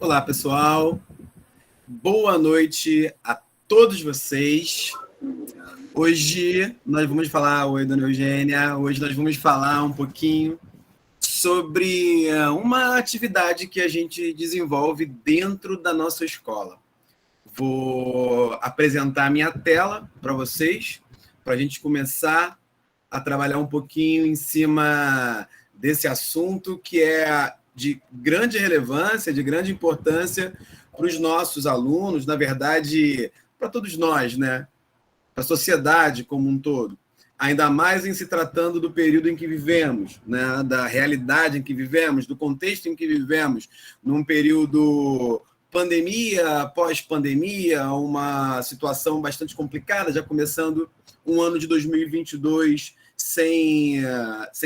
Olá, pessoal. Boa noite a todos vocês. Hoje nós vamos falar... Oi, dona Eugênia. Hoje nós vamos falar um pouquinho sobre uma atividade que a gente desenvolve dentro da nossa escola. Vou apresentar a minha tela para vocês, para a gente começar a trabalhar um pouquinho em cima desse assunto que é de grande relevância, de grande importância para os nossos alunos, na verdade, para todos nós, né? Para a sociedade como um todo. Ainda mais em se tratando do período em que vivemos, né? Da realidade em que vivemos, do contexto em que vivemos, num período pandemia, pós-pandemia, uma situação bastante complicada, já começando um ano de 2022 sem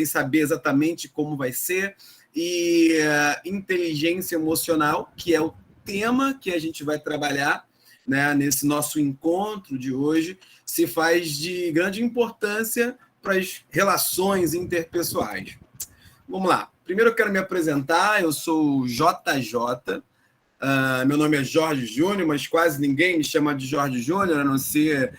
saber exatamente como vai ser, e inteligência emocional, que é o tema que a gente vai trabalhar, né, nesse nosso encontro de hoje, se faz de grande importância para as relações interpessoais. Vamos lá. Primeiro eu quero me apresentar, eu sou o JJ, meu nome é Jorge Júnior, mas quase ninguém me chama de Jorge Júnior, a não ser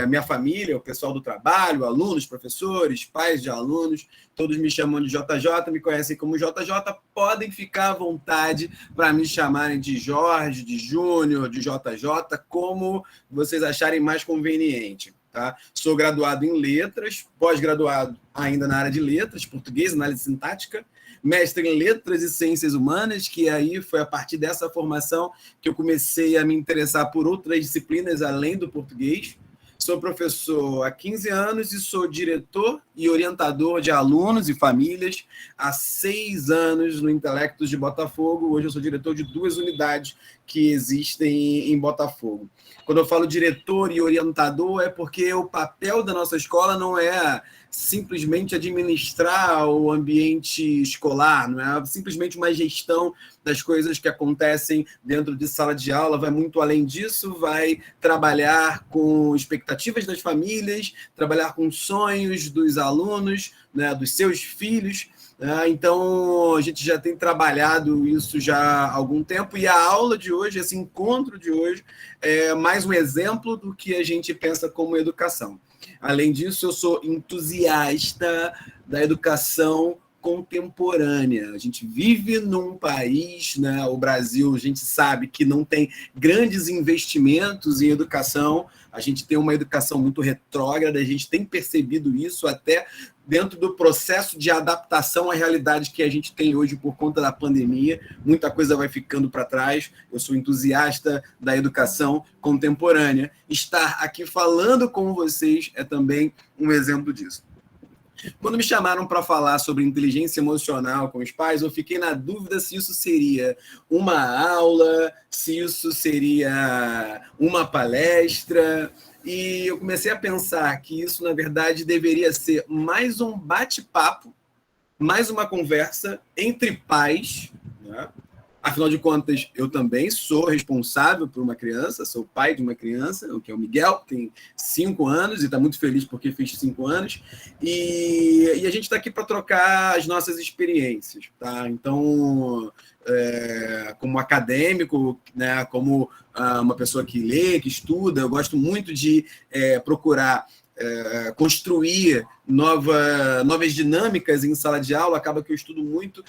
minha família, o pessoal do trabalho, alunos, professores, pais de alunos, todos me chamam de JJ, me conhecem como JJ, podem ficar à vontade para me chamarem de Jorge, de Júnior, de JJ, como vocês acharem mais conveniente. Tá? Sou graduado em letras, pós-graduado ainda na área de letras, português, análise sintática, mestre em letras e ciências humanas, que aí foi a partir dessa formação que eu comecei a me interessar por outras disciplinas além do português. Sou professor há 15 anos e sou diretor e orientador de alunos e famílias há 6 anos no Intelectos de Botafogo. Hoje eu sou diretor de 2 unidades que existem em Botafogo. Quando eu falo diretor e orientador, é porque o papel da nossa escola não é simplesmente administrar o ambiente escolar, não é simplesmente uma gestão das coisas que acontecem dentro de sala de aula, vai muito além disso, vai trabalhar com expectativas das famílias, trabalhar com sonhos dos alunos, né, dos seus filhos. Então, a gente já tem trabalhado isso já há algum tempo, e a aula de hoje, esse encontro de hoje, é mais um exemplo do que a gente pensa como educação. Além disso, eu sou entusiasta da educação contemporânea. A gente vive num país, né, o Brasil, a gente sabe que não tem grandes investimentos em educação, a gente tem uma educação muito retrógrada, a gente tem percebido isso até dentro do processo de adaptação à realidade que a gente tem hoje por conta da pandemia. Muita coisa vai ficando para trás. Eu sou entusiasta da educação contemporânea. Estar aqui falando com vocês é também um exemplo disso. Quando me chamaram para falar sobre inteligência emocional com os pais, eu fiquei na dúvida se isso seria uma aula, se isso seria uma palestra, e eu comecei a pensar que isso, na verdade, deveria ser mais um bate-papo, mais uma conversa entre pais, né? Afinal de contas, eu também sou responsável por uma criança, sou pai de uma criança, que é o Miguel, que tem 5 anos e está muito feliz porque fez 5 anos, e a gente está aqui para trocar as nossas experiências, tá? Então, como acadêmico, né, como uma pessoa que lê, que estuda, eu gosto muito de procurar construir novas dinâmicas em sala de aula. Acaba que eu estudo muito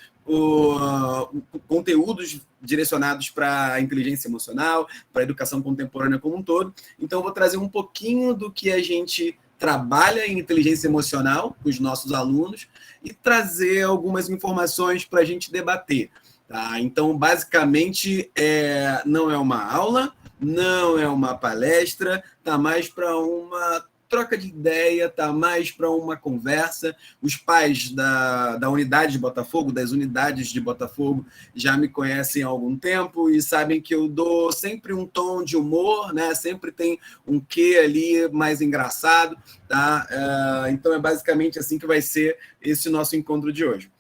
conteúdos direcionados para a inteligência emocional, para a educação contemporânea como um todo. Então, eu vou trazer um pouquinho do que a gente trabalha em inteligência emocional com os nossos alunos e trazer algumas informações para a gente debater. Tá? Então, basicamente, não é uma aula, não é uma palestra, está mais para uma troca de ideia, tá mais para uma conversa. Os pais da unidade de Botafogo, das unidades de Botafogo, já me conhecem há algum tempo e sabem que eu dou sempre um tom de humor, né? Sempre tem um quê ali mais engraçado, tá? Então é basicamente assim que vai ser esse nosso encontro de hoje.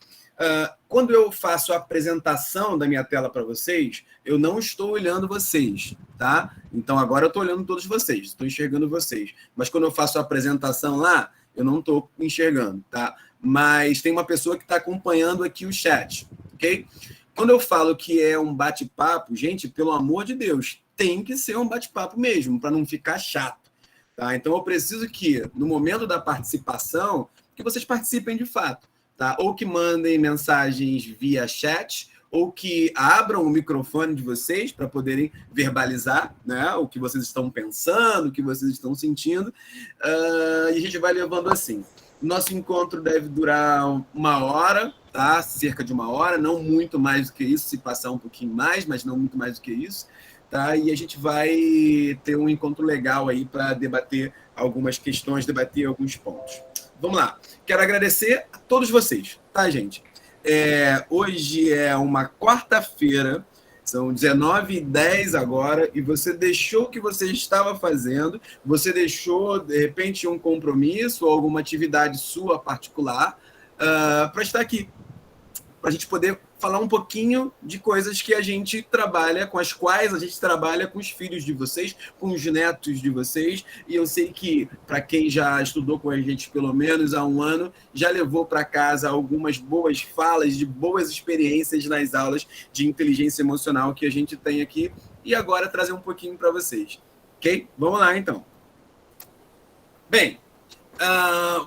Quando eu faço a apresentação da minha tela para vocês, eu não estou olhando vocês, tá? Então agora eu estou olhando todos vocês, estou enxergando vocês. Mas quando eu faço a apresentação lá, eu não estou enxergando, tá? Mas tem uma pessoa que está acompanhando aqui o chat, ok? Quando eu falo que é um bate-papo, gente, pelo amor de Deus, tem que ser um bate-papo mesmo, para não ficar chato. Tá? Então, eu preciso que, no momento da participação, que vocês participem de fato. Tá? Ou que mandem mensagens via chat, ou que abram o microfone de vocês para poderem verbalizar, né, o que vocês estão pensando, o que vocês estão sentindo. E a gente vai levando assim. Nosso encontro deve durar 1 hora, tá? Cerca de 1 hora, não muito mais do que isso, se passar um pouquinho mais, mas não muito mais do que isso. Tá? E a gente vai ter um encontro legal aí para debater algumas questões, debater alguns pontos. Vamos lá. Quero agradecer a todos vocês, tá, gente? Hoje é uma quarta-feira, são 19h10 agora, e você deixou o que você estava fazendo, você deixou, de repente, um compromisso ou alguma atividade sua particular para estar aqui, para a gente poder falar um pouquinho de coisas que a gente trabalha, com as quais a gente trabalha com os filhos de vocês, com os netos de vocês, e eu sei que, para quem já estudou com a gente pelo menos há 1 ano, já levou para casa algumas boas falas, de boas experiências nas aulas de inteligência emocional que a gente tem aqui, e agora trazer um pouquinho para vocês. Ok? Vamos lá, então. Bem,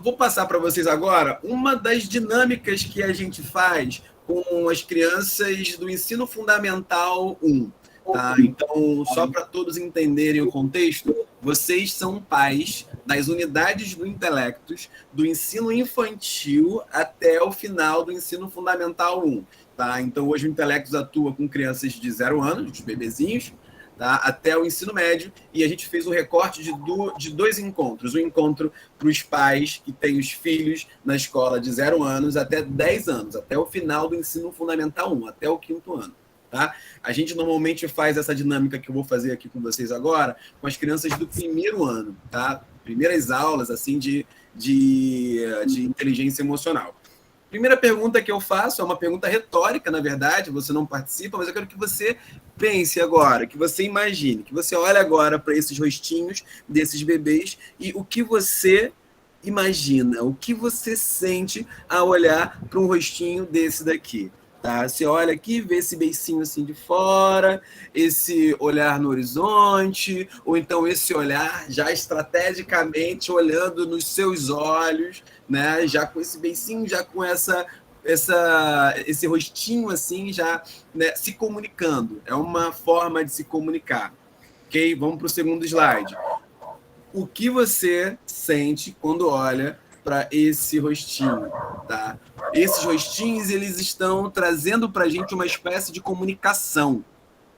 vou passar para vocês agora uma das dinâmicas que a gente faz com as crianças do ensino fundamental 1. Tá? Então, só para todos entenderem o contexto, vocês são pais das unidades do intelectos do ensino infantil até o final do ensino fundamental 1. Tá? Então, hoje o Intelectos atua com crianças de 0 anos, os bebezinhos, tá? Até o ensino médio, e a gente fez um recorte de 2 encontros. Um encontro para os pais que têm os filhos na escola de 0 anos até 10 anos, até o final do ensino fundamental 1, até o 5º ano. Tá? A gente normalmente faz essa dinâmica que eu vou fazer aqui com vocês agora com as crianças do 1º ano, tá? Primeiras aulas assim de inteligência emocional. Primeira pergunta que eu faço é uma pergunta retórica, na verdade, você não participa, mas eu quero que você pense agora, que você imagine, que você olhe agora para esses rostinhos desses bebês e o que você imagina, o que você sente ao olhar para um rostinho desse daqui. Tá? Você olha aqui, vê esse beicinho assim de fora, esse olhar no horizonte, ou então esse olhar já estrategicamente olhando nos seus olhos, né? Já com esse beicinho, já com esse rostinho assim, já, né, se comunicando. É uma forma de se comunicar. Ok? Vamos para o segundo slide. O que você sente quando olha para esse rostinho, tá? Esses rostinhos, eles estão trazendo para a gente uma espécie de comunicação.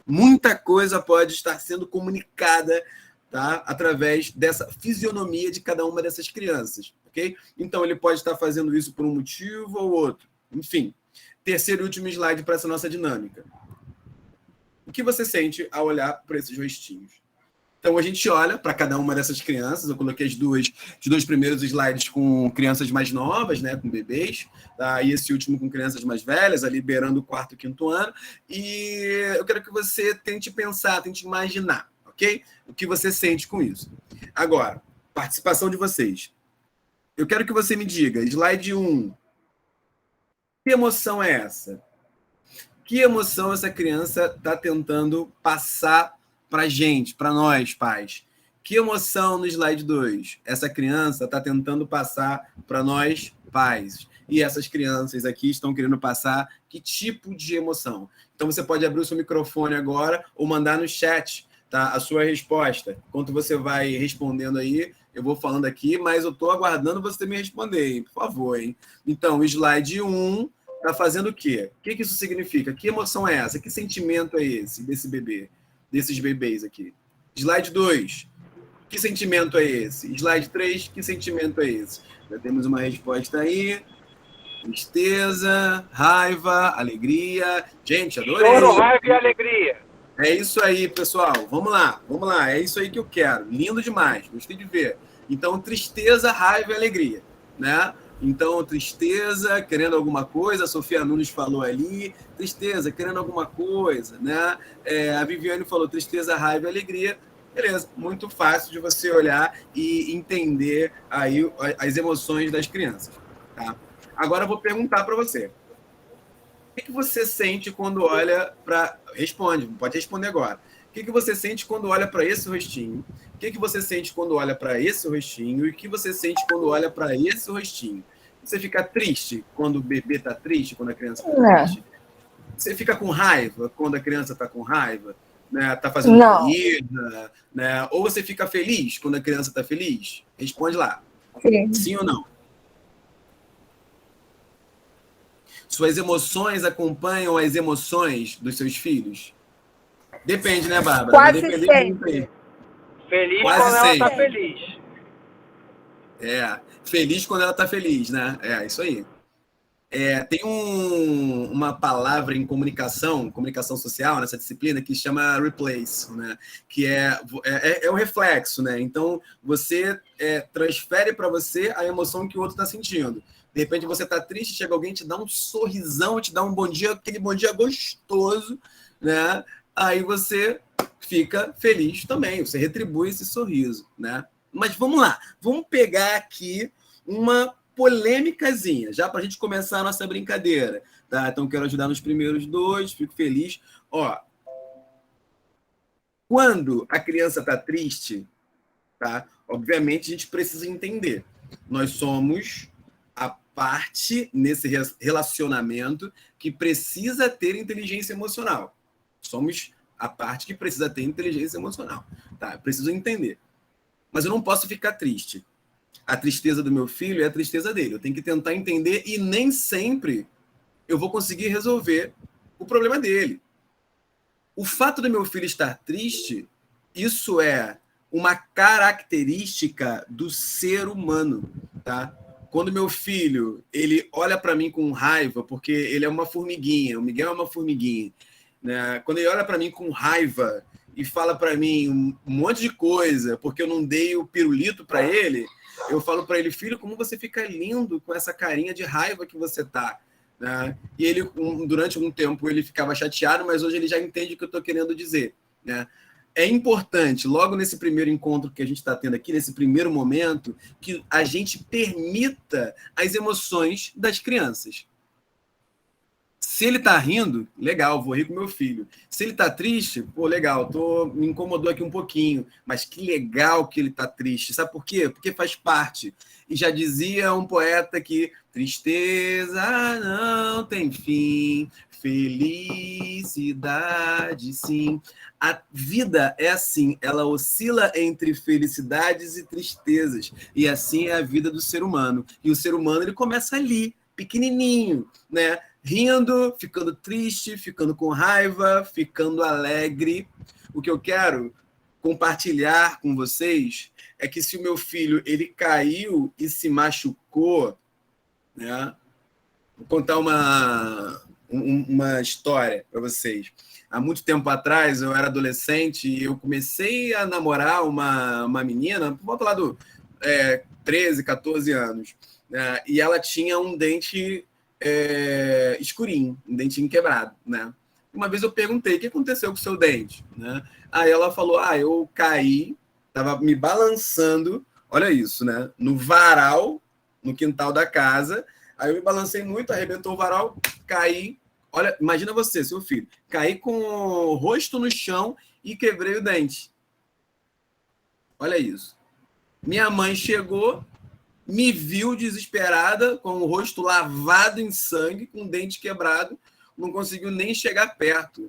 Muita coisa pode estar sendo comunicada, tá? Através dessa fisionomia de cada uma dessas crianças, ok? Então, ele pode estar fazendo isso por um motivo ou outro. Enfim, terceiro e último slide para essa nossa dinâmica. O que você sente ao olhar para esses rostinhos? Então, a gente olha para cada uma dessas crianças. Eu coloquei os 2 primeiros slides com crianças mais novas, né, com bebês, tá? E esse último com crianças mais velhas, ali beirando o 4º, 5º ano. E eu quero que você tente pensar, tente imaginar, ok? O que você sente com isso. Agora, participação de vocês. Eu quero que você me diga, slide 1, que emoção é essa? Que emoção essa criança está tentando passar para a gente, para nós, pais? Que emoção no slide 2 essa criança está tentando passar para nós, pais? E essas crianças aqui estão querendo passar que tipo de emoção? Então, você pode abrir o seu microfone agora ou mandar no chat, tá, a sua resposta. Enquanto você vai respondendo aí, eu vou falando aqui, mas eu estou aguardando você me responder, hein? Por favor, hein? Então, slide 1 está fazendo o quê? O que isso significa? Que emoção é essa? Que sentimento é esse desse bebê? Desses bebês aqui. Slide 2, que sentimento é esse? Slide 3, que sentimento é esse? Já temos uma resposta aí. Tristeza, raiva, alegria. Gente, adorei. Choro, raiva e alegria. É isso aí, pessoal. Vamos lá. É isso aí que eu quero. Lindo demais. Gostei de ver. Então, tristeza, raiva e alegria, né? Então, tristeza, querendo alguma coisa, a Sofia Nunes falou ali, tristeza, querendo alguma coisa, né? A Viviane falou tristeza, raiva e alegria. Beleza, muito fácil de você olhar e entender aí as emoções das crianças, tá? Agora eu vou perguntar para você. que você sente quando olha para... Responde, pode responder agora. O que você sente quando olha para esse rostinho? O que você sente quando olha para esse rostinho? E o que você sente quando olha para esse rostinho? Você fica triste quando o bebê está triste, quando a criança está Não. triste? Você fica com raiva quando a criança está com raiva? Né? Está fazendo Não. comida? Né? Ou você fica feliz quando a criança está feliz? Responde lá. Sim. Sim ou não? Suas emoções acompanham as emoções dos seus filhos? Depende, né, Bárbara? Vai Quase depender muito sempre. aí. Feliz Quase quando ela sempre. tá feliz. Feliz quando ela tá feliz, né? Isso aí. Tem uma palavra em comunicação social, nessa disciplina, que chama replace, né? Que é um reflexo, né? Então, você transfere para você a emoção que o outro está sentindo. De repente, você está triste, chega alguém, te dá um sorrisão, te dá um bom dia, aquele bom dia gostoso, né? Aí você fica feliz também, você retribui esse sorriso, né? Mas vamos lá, vamos pegar aqui uma polêmicazinha, já para a gente começar a nossa brincadeira, tá? Então, quero ajudar nos primeiros dois, fico feliz. Ó, quando a criança está triste, tá? Obviamente, a gente precisa entender. Nós somos a parte nesse relacionamento que precisa ter inteligência emocional. Somos a parte que precisa ter inteligência emocional, tá? Eu preciso entender. Mas eu não posso ficar triste. A tristeza do meu filho é a tristeza dele. Eu tenho que tentar entender e nem sempre eu vou conseguir resolver o problema dele. O fato do meu filho estar triste, isso é uma característica do ser humano, tá? Quando meu filho, ele olha para mim com raiva, porque ele é uma formiguinha, o Miguel é uma formiguinha, né? Quando ele olha para mim com raiva e fala para mim um monte de coisa, porque eu não dei o pirulito para ele, eu falo para ele, filho, como você fica lindo com essa carinha de raiva que você tá. Né? E ele, durante um tempo, ele ficava chateado, mas hoje ele já entende o que eu estou querendo dizer. Né? É importante, logo nesse primeiro encontro que a gente está tendo aqui, nesse primeiro momento, que a gente permita as emoções das crianças. Se ele tá rindo, legal, vou rir com meu filho. Se ele tá triste, pô, legal, me incomodou aqui um pouquinho, mas que legal que ele tá triste. Sabe por quê? Porque faz parte. E já dizia um poeta que tristeza não tem fim, felicidade sim. A vida é assim, ela oscila entre felicidades e tristezas. E assim é a vida do ser humano. E o ser humano, ele começa ali, pequenininho, né? Rindo, ficando triste, ficando com raiva, ficando alegre. O que eu quero compartilhar com vocês é que se o meu filho ele caiu e se machucou, né? Vou contar uma história para vocês. Há muito tempo atrás, eu era adolescente e eu comecei a namorar uma menina, por volta lá do 13, 14 anos, né? E ela tinha um dente escurinho, um dentinho quebrado, né? Uma vez eu perguntei, o que aconteceu com o seu dente? Né? Aí ela falou, eu caí, estava me balançando, olha isso, né? No varal, no quintal da casa, aí eu me balancei muito, arrebentou o varal, caí, olha, imagina você, seu filho, caí com o rosto no chão e quebrei o dente. Olha isso. Minha mãe chegou, me viu desesperada, com o rosto lavado em sangue, com o dente quebrado, não conseguiu nem chegar perto,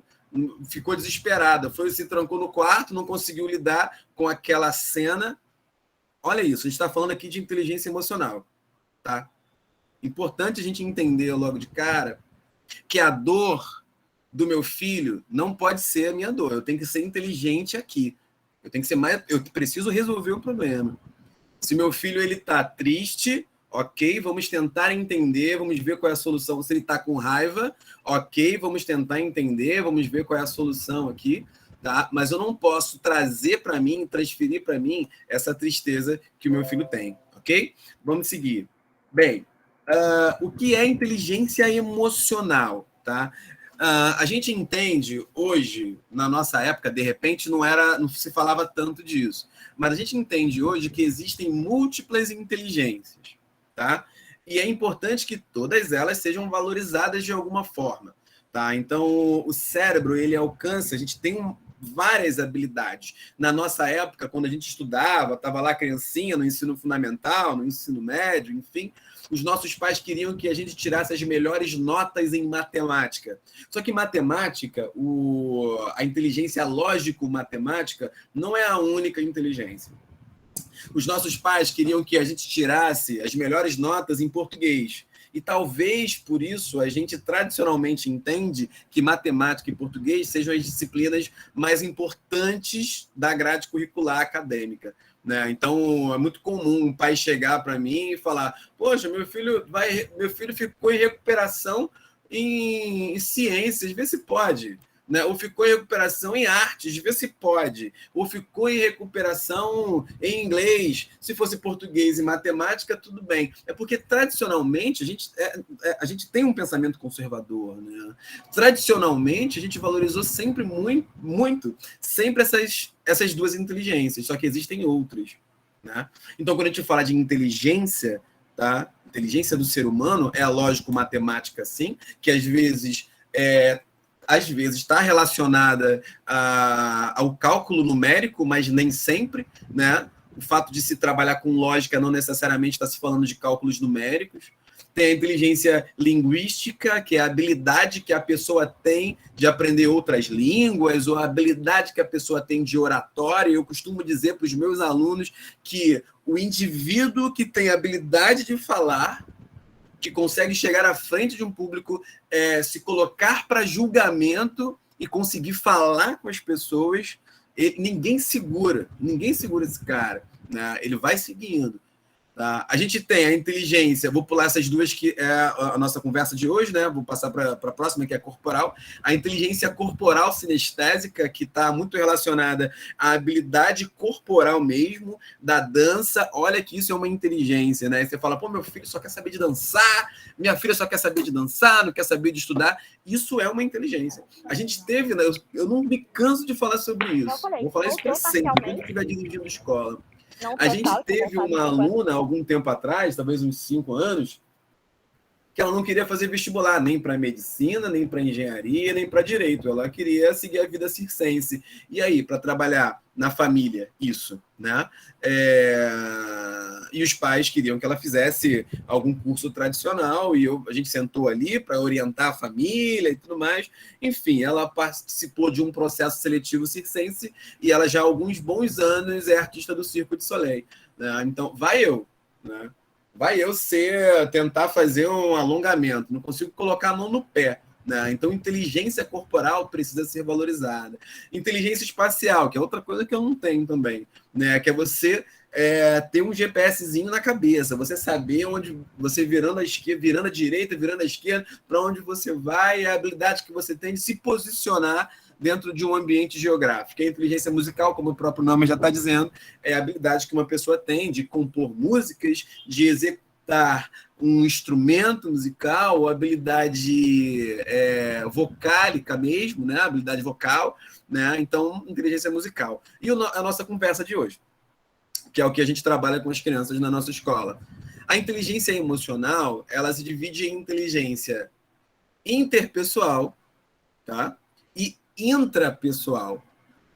ficou desesperada, se trancou no quarto, não conseguiu lidar com aquela cena. Olha isso, a gente está falando aqui de inteligência emocional, tá? Importante a gente entender logo de cara que a dor do meu filho não pode ser a minha dor, eu tenho que ser inteligente aqui, eu preciso resolver o problema. Se meu filho ele tá triste, ok, vamos tentar entender, vamos ver qual é a solução. Se ele está com raiva, ok, vamos tentar entender, vamos ver qual é a solução aqui, tá? Mas eu não posso trazer para mim, transferir para mim essa tristeza que o meu filho tem, ok? Vamos seguir. Bem, o que é inteligência emocional, tá? A gente entende hoje, na nossa época, de repente não se falava tanto disso, mas a gente entende hoje que existem múltiplas inteligências, tá? E é importante que todas elas sejam valorizadas de alguma forma. Tá? Então, o cérebro, ele alcança, a gente tem várias habilidades. Na nossa época, quando a gente estudava, estava lá criancinha, no ensino fundamental, no ensino médio, enfim, os nossos pais queriam que a gente tirasse as melhores notas em matemática. Só que matemática, a inteligência lógico-matemática, não é a única inteligência. Os nossos pais queriam que a gente tirasse as melhores notas em português. E talvez por isso a gente tradicionalmente entende que matemática e português sejam as disciplinas mais importantes da grade curricular acadêmica. Né? Então, é muito comum um pai chegar para mim e falar: poxa, meu filho ficou em recuperação em ciências, vê se pode. Né? Ou ficou em recuperação em artes, vê se pode. Ou ficou em recuperação em inglês, se fosse português e matemática, tudo bem. É porque, tradicionalmente, a gente tem um pensamento conservador. Né? Tradicionalmente, a gente valorizou sempre muito sempre essas duas inteligências, só que existem outras. Né? Então, quando a gente fala de inteligência, tá? Inteligência do ser humano é a lógico-matemática, sim, que às vezes está relacionada ao cálculo numérico, mas nem sempre, né? O fato de se trabalhar com lógica não necessariamente está se falando de cálculos numéricos. Tem a inteligência linguística, que é a habilidade que a pessoa tem de aprender outras línguas, ou a habilidade que a pessoa tem de oratória. Eu costumo dizer para os meus alunos que o indivíduo que tem a habilidade de falar, que consegue chegar à frente de um público, se colocar para julgamento e conseguir falar com as pessoas, ninguém segura esse cara. Né? Ele vai seguindo. Tá? A gente tem a inteligência, vou pular essas duas que é a nossa conversa de hoje, né? Vou passar para a próxima, que é corporal. A inteligência corporal sinestésica, que está muito relacionada à habilidade corporal mesmo, da dança. Olha que isso é uma inteligência, né? E você fala, pô, meu filho só quer saber de dançar, minha filha só quer saber de dançar, não quer saber de estudar. Isso é uma inteligência. A gente teve, né? Eu não me canso de falar sobre isso. Vou falar isso para sempre, quando eu estiver dirigindo escola. A gente teve uma aluna, algum tempo atrás, talvez uns 5 anos, que ela não queria fazer vestibular, nem para medicina, nem para engenharia, nem para direito. Ela queria seguir a vida circense. E aí, para trabalhar na família, isso, né? E os pais queriam que ela fizesse algum curso tradicional, e a gente sentou ali para orientar a família e tudo mais. Enfim, ela participou de um processo seletivo circense, e ela já há alguns bons anos é artista do Circo de Soleil. Né? Então, vai eu tentar fazer um alongamento, não consigo colocar a mão no pé. Né? Então, inteligência corporal precisa ser valorizada. Inteligência espacial, que é outra coisa que eu não tenho também, né? Que é você ter um GPSzinho na cabeça, você saber onde você virando à esquerda, virando à direita, virando à esquerda, para onde você vai, a habilidade que você tem de se posicionar dentro de um ambiente geográfico. A inteligência musical, como o próprio nome já está dizendo, é a habilidade que uma pessoa tem de compor músicas, de executar um instrumento musical, a habilidade vocálica mesmo, né? A habilidade vocal, né? Então, inteligência musical. E a nossa conversa de hoje, que é o que a gente trabalha com as crianças na nossa escola. A inteligência emocional, ela se divide em inteligência interpessoal, tá? E intrapessoal.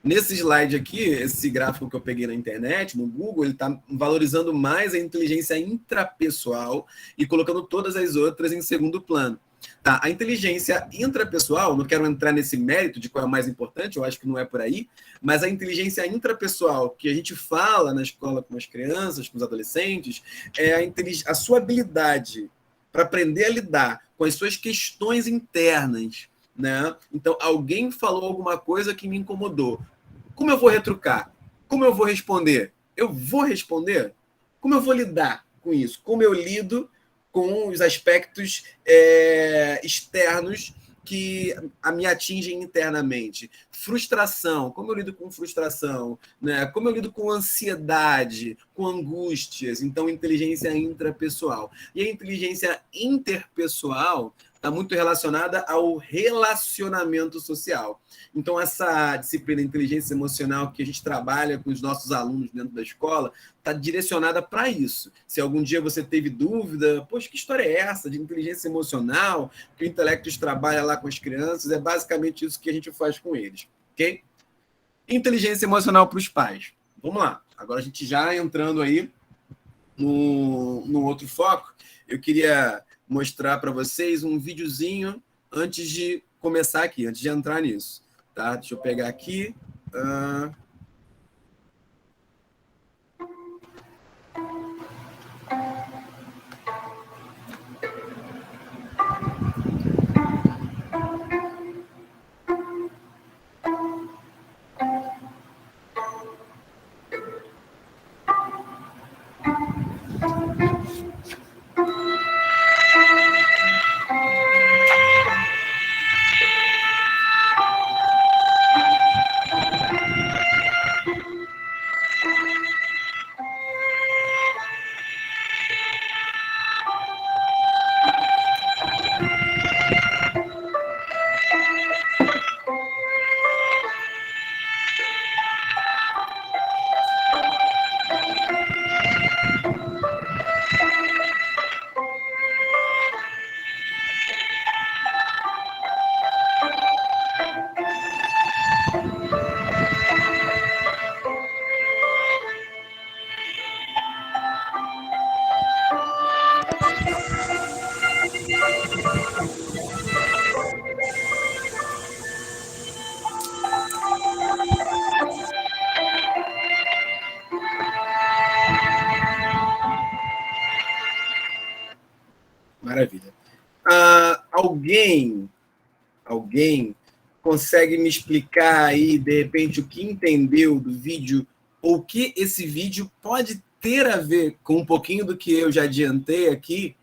Nesse slide aqui, esse gráfico que eu peguei na internet, no Google, ele está valorizando mais a inteligência intrapessoal e colocando todas as outras em segundo plano. Tá, a inteligência intrapessoal, não quero entrar nesse mérito de qual é o mais importante, eu acho que não é por aí, mas a inteligência intrapessoal que a gente fala na escola com as crianças, com os adolescentes, é a sua habilidade para aprender a lidar com as suas questões internas. Né? Então, alguém falou alguma coisa que me incomodou. Como eu vou retrucar? Como eu vou responder? Eu vou responder? Como eu vou lidar com isso? Como eu lido com os aspectos externos que me atingem internamente? Frustração. Como eu lido com frustração? Né? Como eu lido com ansiedade, com angústias? Então, inteligência intrapessoal. E a inteligência interpessoal está muito relacionada ao relacionamento social. Então, essa disciplina de inteligência emocional que a gente trabalha com os nossos alunos dentro da escola está direcionada para isso. Se algum dia você teve dúvida, poxa, que história é essa de inteligência emocional, que o Intelectus trabalha lá com as crianças, é basicamente isso que a gente faz com eles, ok? Inteligência emocional para os pais. Vamos lá. Agora a gente já entrando aí no outro foco, eu queria mostrar para vocês um videozinho antes de começar aqui, antes de entrar nisso. Tá? Deixa eu pegar aqui. Maravilha. Alguém consegue me explicar aí, de repente, o que entendeu do vídeo, ou o que esse vídeo pode ter a ver com um pouquinho do que eu já adiantei aqui?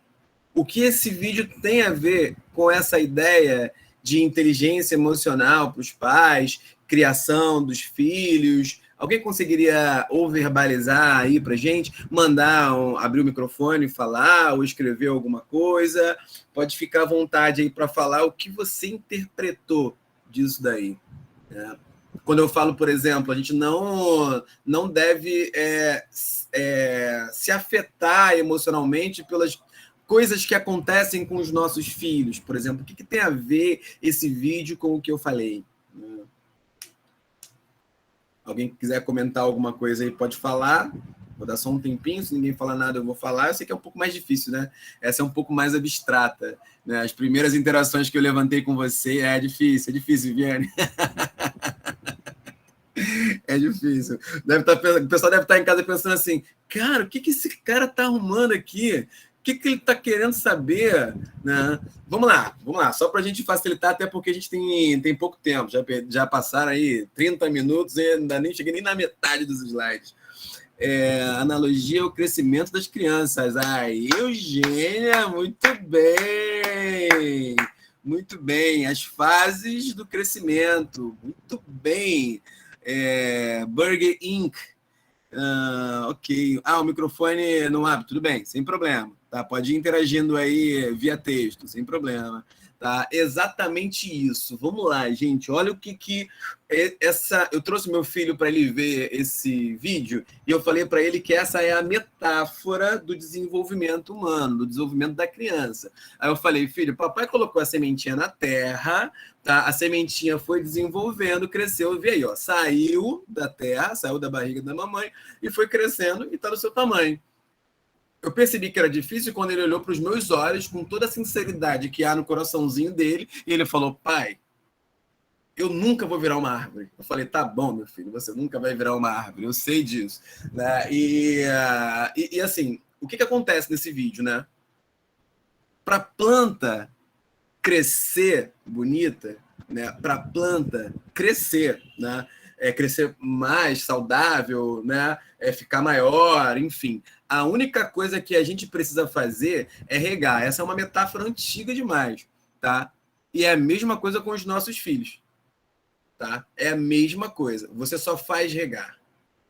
O que esse vídeo tem a ver com essa ideia de inteligência emocional para os pais, criação dos filhos? Alguém conseguiria ou verbalizar aí para gente, abrir o microfone, falar ou escrever alguma coisa? Pode ficar à vontade aí para falar o que você interpretou disso daí. Quando eu falo, por exemplo, a gente não deve se afetar emocionalmente pelas coisas que acontecem com os nossos filhos, por exemplo. O que tem a ver esse vídeo com o que eu falei? Alguém que quiser comentar alguma coisa aí pode falar. Vou dar só um tempinho, se ninguém falar nada eu vou falar. Eu sei que é um pouco mais difícil, né? Essa é um pouco mais abstrata, né? As primeiras interações que eu levantei com você é difícil, Viviane. É difícil. O pessoal deve estar em casa pensando assim, cara, o que esse cara está arrumando aqui? O que ele está querendo saber? Né? Vamos lá, só para a gente facilitar, até porque a gente tem pouco tempo, já passaram aí 30 minutos e ainda nem cheguei nem na metade dos slides. Analogia ao crescimento das crianças. Eugênia, muito bem! Muito bem, as fases do crescimento, muito bem. Burger Inc. Ok. O microfone não abre, tudo bem, sem problema. Tá? Pode ir interagindo aí via texto, sem problema. Tá? Exatamente isso. Vamos lá, gente. Olha o que essa. Eu trouxe meu filho para ele ver esse vídeo e eu falei para ele que essa é a metáfora do desenvolvimento humano, do desenvolvimento da criança. Aí eu falei, filho, papai colocou a sementinha na terra, tá? A sementinha foi desenvolvendo, cresceu, e aí, ó, saiu da terra, saiu da barriga da mamãe e foi crescendo e está no seu tamanho. Eu percebi que era difícil quando ele olhou para os meus olhos, com toda a sinceridade que há no coraçãozinho dele, e ele falou, pai, eu nunca vou virar uma árvore. Eu falei, tá bom, meu filho, você nunca vai virar uma árvore, eu sei disso. Né? E assim, o que acontece nesse vídeo, né? Para a planta crescer bonita, né? Para a planta crescer, né? Crescer mais saudável, né? Ficar maior, enfim. A única coisa que a gente precisa fazer é regar. Essa é uma metáfora antiga demais, tá? E é a mesma coisa com os nossos filhos, tá? É a mesma coisa. Você só faz regar,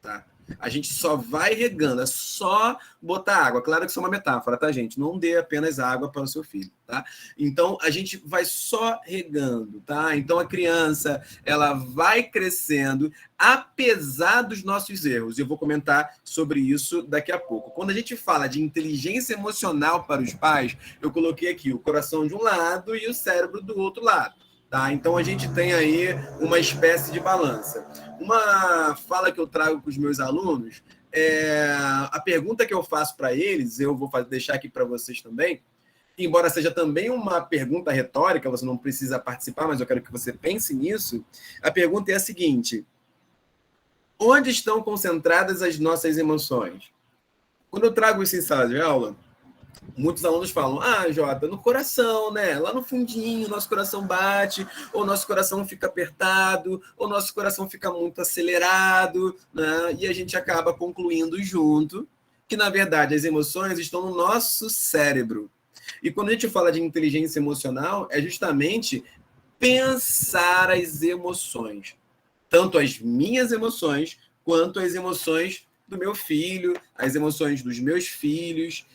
tá? A gente só vai regando, é só botar água. Claro que isso é uma metáfora, tá, gente? Não dê apenas água para o seu filho, tá? Então, a gente vai só regando, tá? Então, a criança, ela vai crescendo apesar dos nossos erros. Eu vou comentar sobre isso daqui a pouco. Quando a gente fala de inteligência emocional para os pais, eu coloquei aqui o coração de um lado e o cérebro do outro lado. Tá? Então, a gente tem aí uma espécie de balança. Uma fala que eu trago para os meus alunos, a pergunta que eu faço para eles, eu vou deixar aqui para vocês também, embora seja também uma pergunta retórica, você não precisa participar, mas eu quero que você pense nisso. A pergunta é a seguinte: onde estão concentradas as nossas emoções? Quando eu trago isso em sala de aula, muitos alunos falam, Jota, no coração, né? Lá no fundinho, nosso coração bate, ou nosso coração fica apertado, ou nosso coração fica muito acelerado, né? E a gente acaba concluindo junto que, na verdade, as emoções estão no nosso cérebro. E quando a gente fala de inteligência emocional, é justamente pensar as emoções. Tanto as minhas emoções, quanto as emoções do meu filho, as emoções dos meus filhos,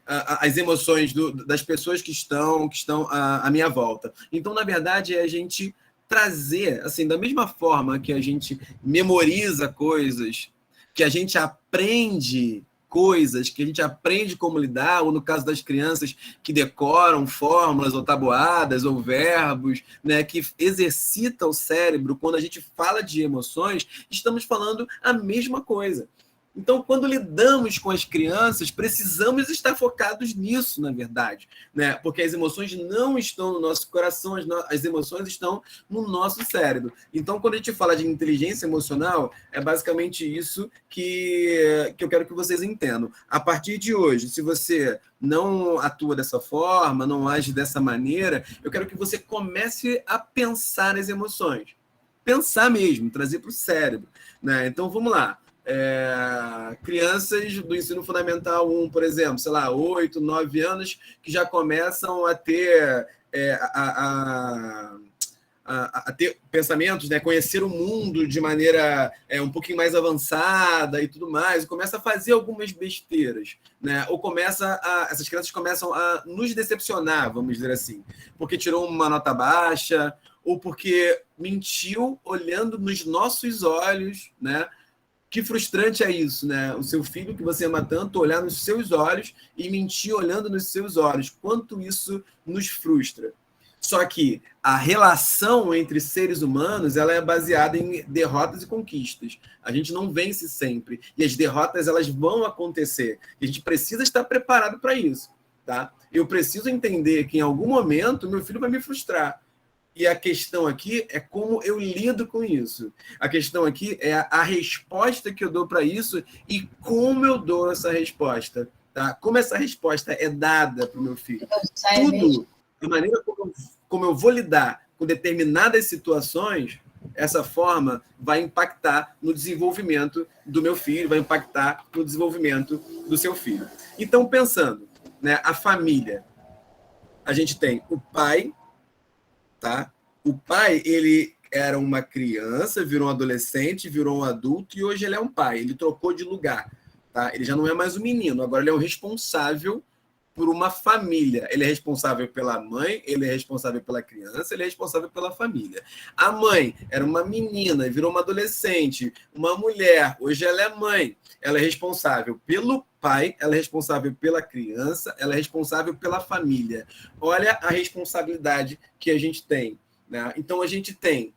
as emoções das pessoas que estão à minha volta. Então, na verdade, é a gente trazer, assim, da mesma forma que a gente memoriza coisas, que a gente aprende coisas, que a gente aprende como lidar, ou no caso das crianças que decoram fórmulas ou tabuadas ou verbos, né, que exercita o cérebro. Quando a gente fala de emoções, estamos falando a mesma coisa. Então, quando lidamos com as crianças, precisamos estar focados nisso, na verdade, né? Porque as emoções não estão no nosso coração, as emoções estão no nosso cérebro. Então, quando a gente fala de inteligência emocional, é basicamente isso que eu quero que vocês entendam. A partir de hoje, se você não atua dessa forma, não age dessa maneira, eu quero que você comece a pensar as emoções. Pensar mesmo, trazer para o cérebro, né? Então, vamos lá. Crianças do ensino fundamental 1, por exemplo, sei lá, 8, 9 anos, que já começam a ter a ter pensamentos, né? Conhecer o mundo de maneira um pouquinho mais avançada e tudo mais, e começa a fazer algumas besteiras, né? Ou essas crianças começam a nos decepcionar, vamos dizer assim, porque tirou uma nota baixa, ou porque mentiu olhando nos nossos olhos, né? Que frustrante é isso, né? O seu filho que você ama tanto olhar nos seus olhos e mentir olhando nos seus olhos. Quanto isso nos frustra. Só que a relação entre seres humanos, ela é baseada em derrotas e conquistas. A gente não vence sempre. E as derrotas, elas vão acontecer. E a gente precisa estar preparado para isso, tá? Eu preciso entender que em algum momento meu filho vai me frustrar. E a questão aqui é como eu lido com isso. A questão aqui é a resposta que eu dou para isso e como eu dou essa resposta. Tá? Como essa resposta é dada para o meu filho. Tudo, a maneira como eu vou lidar com determinadas situações, essa forma vai impactar no desenvolvimento do meu filho, vai impactar no desenvolvimento do seu filho. Então, pensando, né, a família, a gente tem o pai, tá? O pai, ele era uma criança, virou um adolescente, virou um adulto e hoje ele é um pai. Ele trocou de lugar, tá? Ele já não é mais um menino, agora ele é o responsável por uma família. Ele é responsável pela mãe, ele é responsável pela criança, ele é responsável pela família. A mãe era uma menina, virou uma adolescente, uma mulher, hoje ela é mãe. Ela é responsável pelo pai, ela é responsável pela criança, ela é responsável pela família. Olha a responsabilidade que a gente tem, né? Então, a gente tem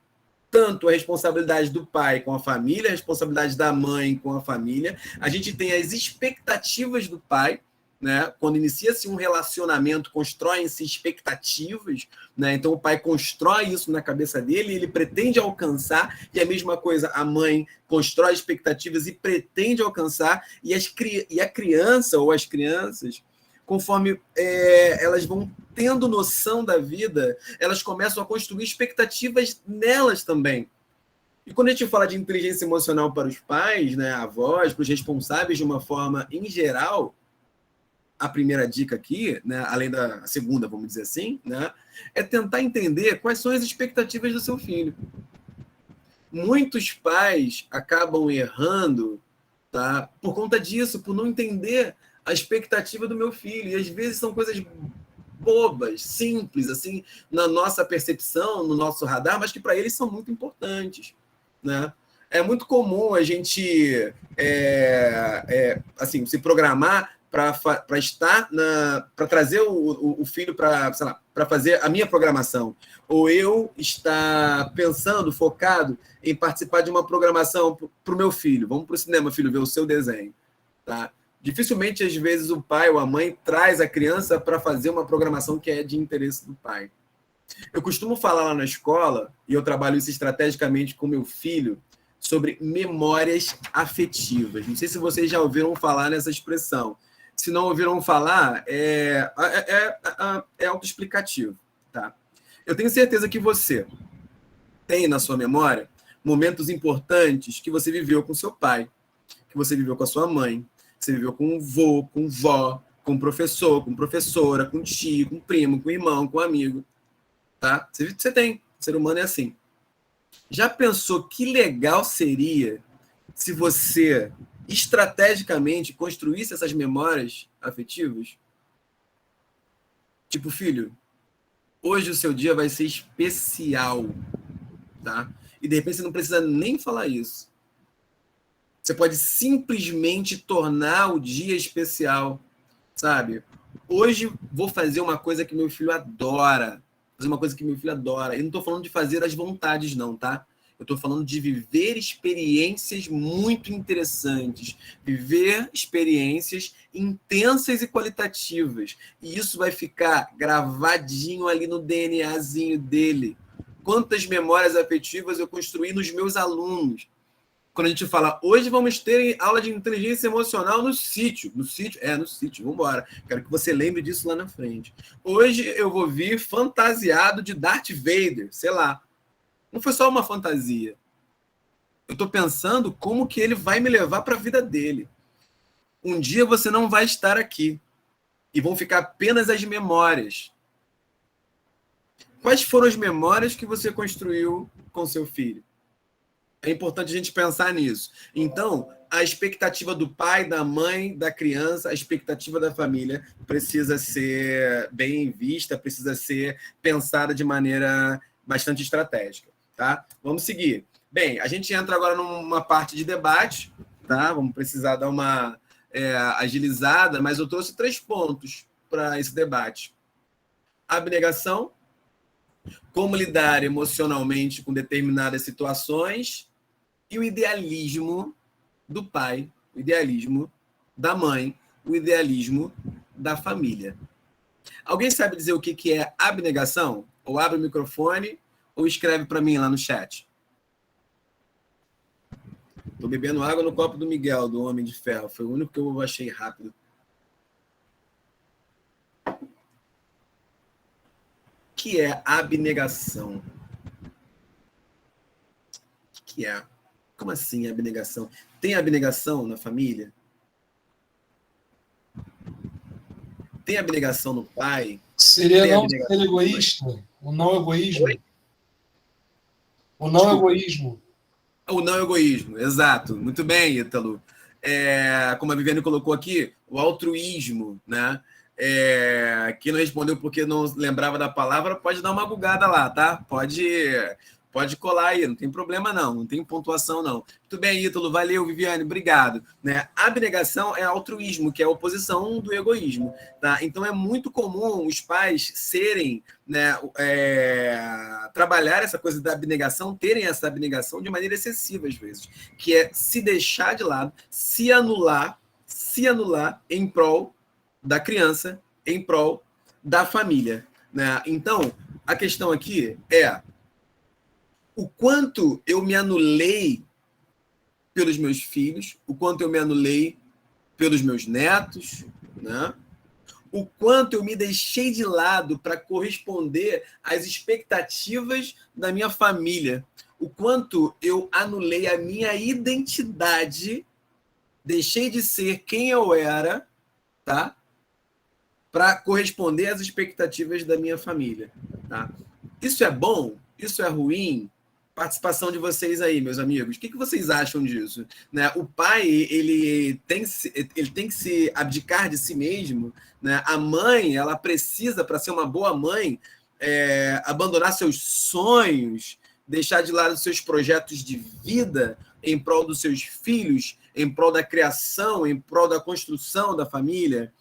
tanto a responsabilidade do pai com a família, a responsabilidade da mãe com a família, a gente tem as expectativas do pai, né? Quando inicia-se um relacionamento, constroem-se expectativas, né? Então o pai constrói isso na cabeça dele, ele pretende alcançar, e a mesma coisa, a mãe constrói expectativas e pretende alcançar, e a criança ou as crianças, conforme elas vão tendo noção da vida, elas começam a construir expectativas nelas também. E quando a gente fala de inteligência emocional para os pais, né, avós, para os responsáveis de uma forma em geral, a primeira dica aqui, né, além da segunda, vamos dizer assim, né, é tentar entender quais são as expectativas do seu filho. Muitos pais acabam errando, tá? Por conta disso, por não entender a expectativa do meu filho. E às vezes são coisas bobas, simples, assim, na nossa percepção, no nosso radar, mas que para eles são muito importantes, né? É muito comum a gente assim, se programar para estar para trazer o filho para, sei lá, para fazer a minha programação, ou eu estar pensando, focado em participar de uma programação para o meu filho. Vamos para o cinema, filho, ver o seu desenho, tá? Dificilmente, às vezes, o pai ou a mãe traz a criança para fazer uma programação que é de interesse do pai. Eu costumo falar lá na escola, e eu trabalho isso estrategicamente com meu filho, sobre memórias afetivas. Não sei se vocês já ouviram falar nessa expressão. Se não ouviram falar, é autoexplicativo. Tá? Eu tenho certeza que você tem na sua memória momentos importantes que você viveu com seu pai, que você viveu com a sua mãe, que você viveu com o vô, com vó, com professor, com professora, com tio, com primo, com irmão, com amigo. Tá? Você tem. O ser humano é assim. Já pensou que legal seria se você estrategicamente construísse essas memórias afetivas? Tipo, filho, hoje o seu dia vai ser especial, tá? E de repente você não precisa nem falar isso. Você pode simplesmente tornar o dia especial, sabe? Hoje vou fazer uma coisa que meu filho adora. Fazer uma coisa que meu filho adora. E não estou falando de fazer as vontades, não, tá? Eu estou falando de viver experiências muito interessantes. Viver experiências intensas e qualitativas. E isso vai ficar gravadinho ali no DNAzinho dele. Quantas memórias afetivas eu construí nos meus alunos. Quando a gente fala, hoje vamos ter aula de inteligência emocional no sítio. No sítio? No sítio, vamos embora. Quero que você lembre disso lá na frente. Hoje eu vou vir fantasiado de Darth Vader, sei lá. Não foi só uma fantasia. Eu estou pensando como que ele vai me levar para a vida dele. Um dia você não vai estar aqui. E vão ficar apenas as memórias. Quais foram as memórias que você construiu com seu filho? É importante a gente pensar nisso. Então, a expectativa do pai, da mãe, da criança, a expectativa da família precisa ser bem vista, precisa ser pensada de maneira bastante estratégica. Tá? Vamos seguir. Bem, a gente entra agora numa parte de debate, tá? Vamos precisar dar uma agilizada, mas eu trouxe 3 pontos para esse debate. Abnegação, como lidar emocionalmente com determinadas situações, e o idealismo do pai, o idealismo da mãe, o idealismo da família. Alguém sabe dizer o que é abnegação? Ou abre o microfone ou escreve para mim lá no chat. Estou bebendo água no copo do Miguel, do Homem de Ferro. Foi o único que eu achei rápido. O que é abnegação? O que é? Como assim abnegação? Tem abnegação na família? Tem abnegação no pai? Seria não ser egoísta? O não egoísmo? Oi? O não egoísmo. O não egoísmo, exato. Muito bem, Ítalo. Como a Viviane colocou aqui, o altruísmo, né? Quem não respondeu porque não lembrava da palavra, pode dar uma bugada lá, tá? Pode colar aí, não tem problema não tem pontuação não. Muito bem, Ítalo, valeu, Viviane, obrigado. Né? Abnegação é altruísmo, que é a oposição do egoísmo. Tá? Então é muito comum os pais serem, né, trabalhar essa coisa da abnegação, terem essa abnegação de maneira excessiva às vezes, que é se deixar de lado, se anular em prol da criança, em prol da família. Né? Então, a questão aqui é o quanto eu me anulei pelos meus filhos, o quanto eu me anulei pelos meus netos, né? O quanto eu me deixei de lado para corresponder às expectativas da minha família, o quanto eu anulei a minha identidade, deixei de ser quem eu era, tá? Para corresponder às expectativas da minha família, tá? Isso é bom? Isso é ruim? participação de vocês aí, meus amigos. O que vocês acham disso? Né? O pai, ele tem que se abdicar de si mesmo. Né? A mãe, ela precisa, para ser uma boa mãe, abandonar seus sonhos, deixar de lado seus projetos de vida em prol dos seus filhos, em prol da criação, em prol da construção da família.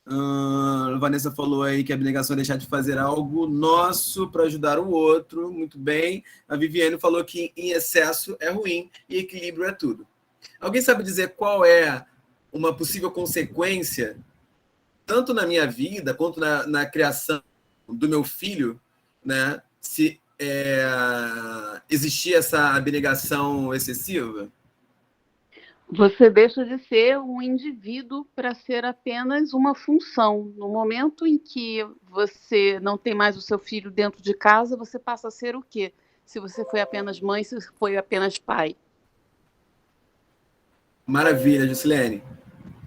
A Vanessa falou aí que a abnegação é deixar de fazer algo nosso para ajudar o outro. Muito bem. A Viviane falou que em excesso é ruim e equilíbrio é tudo. Alguém sabe dizer qual é uma possível consequência, tanto na minha vida quanto na criação do meu filho, né, se existir essa abnegação excessiva? Você deixa de ser um indivíduo para ser apenas uma função. No momento em que você não tem mais o seu filho dentro de casa, você passa a ser o quê? Se você foi apenas mãe, se foi apenas pai. Maravilha, Juscelene.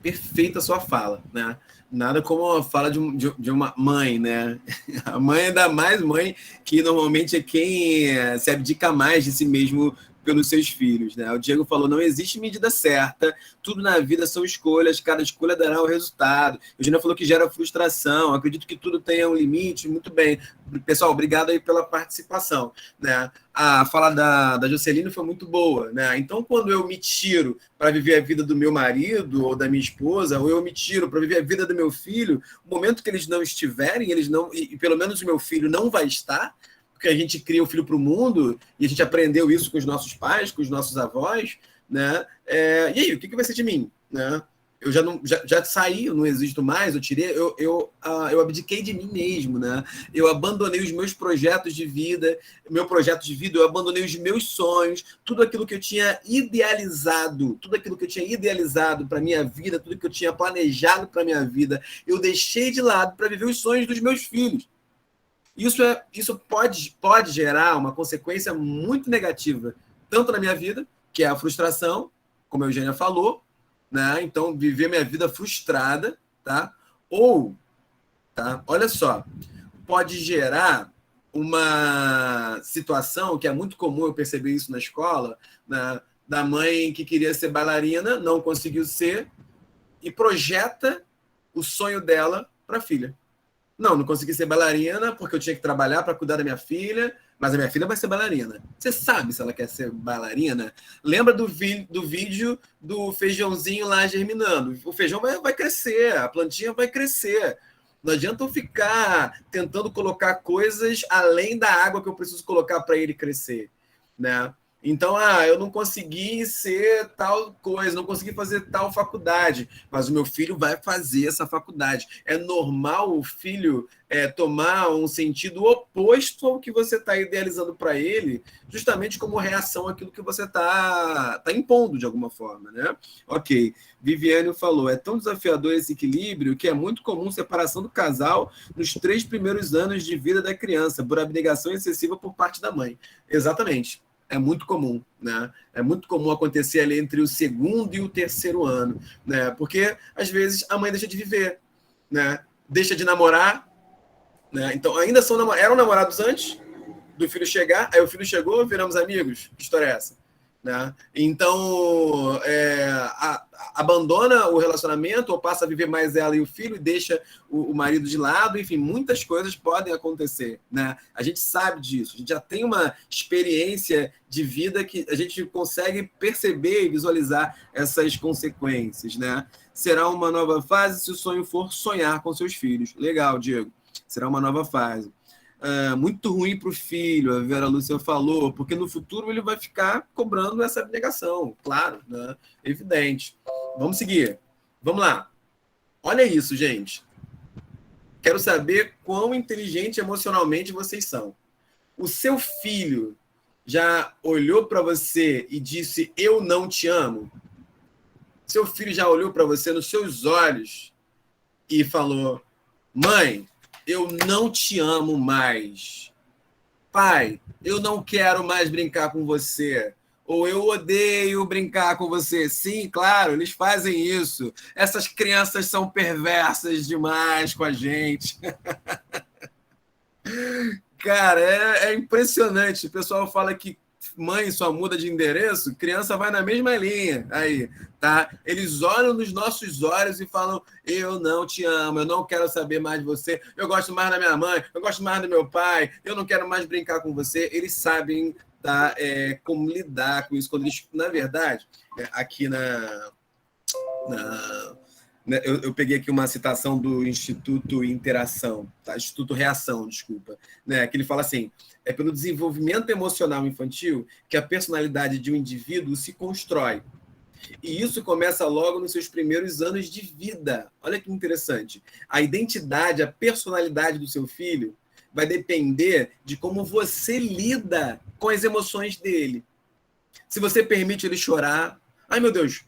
Perfeita a sua fala, né? Nada como a fala de uma mãe, né? A mãe, ainda mais mãe, que normalmente é quem se abdica mais de si mesmo pelos seus filhos, né? O Diego falou, não existe medida certa, tudo na vida são escolhas, cada escolha dará um resultado. O Eugênia falou que gera frustração, acredito que tudo tenha um limite, muito bem. Pessoal, obrigado aí pela participação, né? A fala da Juscelino foi muito boa, né? Então, quando eu me tiro para viver a vida do meu marido ou da minha esposa, ou eu me tiro para viver a vida do meu filho, o momento que eles não estiverem, e pelo menos o meu filho não vai estar, porque a gente cria o filho para o mundo, e a gente aprendeu isso com os nossos pais, com os nossos avós, né? E aí, o que vai ser de mim? Né? Eu já saí, eu não existo mais, eu abdiquei de mim mesmo, né? Eu abandonei os meus projetos de vida, eu abandonei os meus sonhos, tudo aquilo que eu tinha idealizado para minha vida, tudo que eu tinha planejado para minha vida, eu deixei de lado para viver os sonhos dos meus filhos. Isso pode gerar uma consequência muito negativa, tanto na minha vida, que é a frustração, como a Eugênia falou, né? Então, viver minha vida frustrada, tá? Ou, tá? Olha só, pode gerar uma situação que é muito comum eu perceber isso na escola, né? Da mãe que queria ser bailarina, não conseguiu ser, e projeta o sonho dela para a filha. Não consegui ser bailarina porque eu tinha que trabalhar para cuidar da minha filha, mas a minha filha vai ser bailarina. Você sabe se ela quer ser bailarina? Lembra do vídeo do feijãozinho lá germinando? O feijão vai crescer, a plantinha vai crescer. Não adianta eu ficar tentando colocar coisas além da água que eu preciso colocar para ele crescer, né? Então, eu não consegui ser tal coisa, não consegui fazer tal faculdade, mas o meu filho vai fazer essa faculdade. É normal o filho tomar um sentido oposto ao que você está idealizando para ele, justamente como reação àquilo que você tá impondo de alguma forma, né? Ok. Viviane falou, é tão desafiador esse equilíbrio que é muito comum separação do casal nos 3 primeiros anos de vida da criança, por abnegação excessiva por parte da mãe. Exatamente. É muito comum, né? É muito comum acontecer ali entre o 2º e o 3º ano, né? Porque, às vezes, a mãe deixa de viver, né? Deixa de namorar, né? Então, ainda eram namorados antes do filho chegar, aí o filho chegou, viramos amigos. Que história é essa? Né? Então, abandona o relacionamento ou passa a viver mais ela e o filho e deixa o marido de lado. Enfim, muitas coisas podem acontecer, né? A gente sabe disso, a gente já tem uma experiência de vida que a gente consegue perceber e visualizar essas consequências, né? Será uma nova fase se o sonho for sonhar com seus filhos. Legal, Diego. Será uma nova fase. Muito ruim para o filho, a Vera Lúcia falou, porque no futuro ele vai ficar cobrando essa abnegação, claro, né? Evidente. Vamos seguir. Vamos lá. Olha isso, gente. Quero saber quão inteligente emocionalmente vocês são. O seu filho já olhou para você e disse, eu não te amo? Seu filho já olhou para você nos seus olhos e falou, mãe, eu não te amo mais. Pai, eu não quero mais brincar com você. Ou eu odeio brincar com você. Sim, claro, eles fazem isso. Essas crianças são perversas demais com a gente. Cara, é impressionante. O pessoal fala que mãe só muda de endereço, criança vai na mesma linha. Aí, tá? Eles olham nos nossos olhos e falam: eu não te amo, eu não quero saber mais de você, eu gosto mais da minha mãe, eu gosto mais do meu pai, eu não quero mais brincar com você. Eles sabem, tá, como lidar com isso. Quando eles, na verdade, aqui eu peguei aqui uma citação do Instituto Interação, tá? Instituto Reação, desculpa, né? Que ele fala assim: é pelo desenvolvimento emocional infantil que a personalidade de um indivíduo se constrói. E isso começa logo nos seus primeiros anos de vida. Olha que interessante. A identidade, a personalidade do seu filho vai depender de como você lida com as emoções dele. Se você permite ele chorar, ai meu Deus,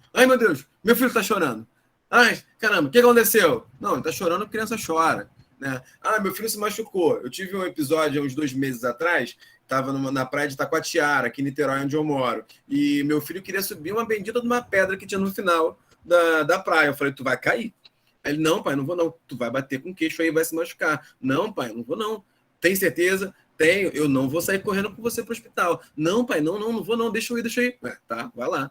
meu filho está chorando. Ai, caramba, o que aconteceu? Não, ele está chorando, a criança chora. Né? Ah, meu filho se machucou. Eu tive um episódio há uns 2 meses atrás, estava na praia de Taquatiara, aqui em Niterói, onde eu moro, e meu filho queria subir uma bendita de uma pedra que tinha no final da praia. Eu falei: tu vai cair. Ele: não, pai, não vou não. Tu vai bater com o queixo aí e vai se machucar. Não, pai, não vou não. Tem certeza? Tenho. Eu não vou sair correndo com você para o hospital. Não, pai, não vou não. Deixa eu ir. Tá, vai lá.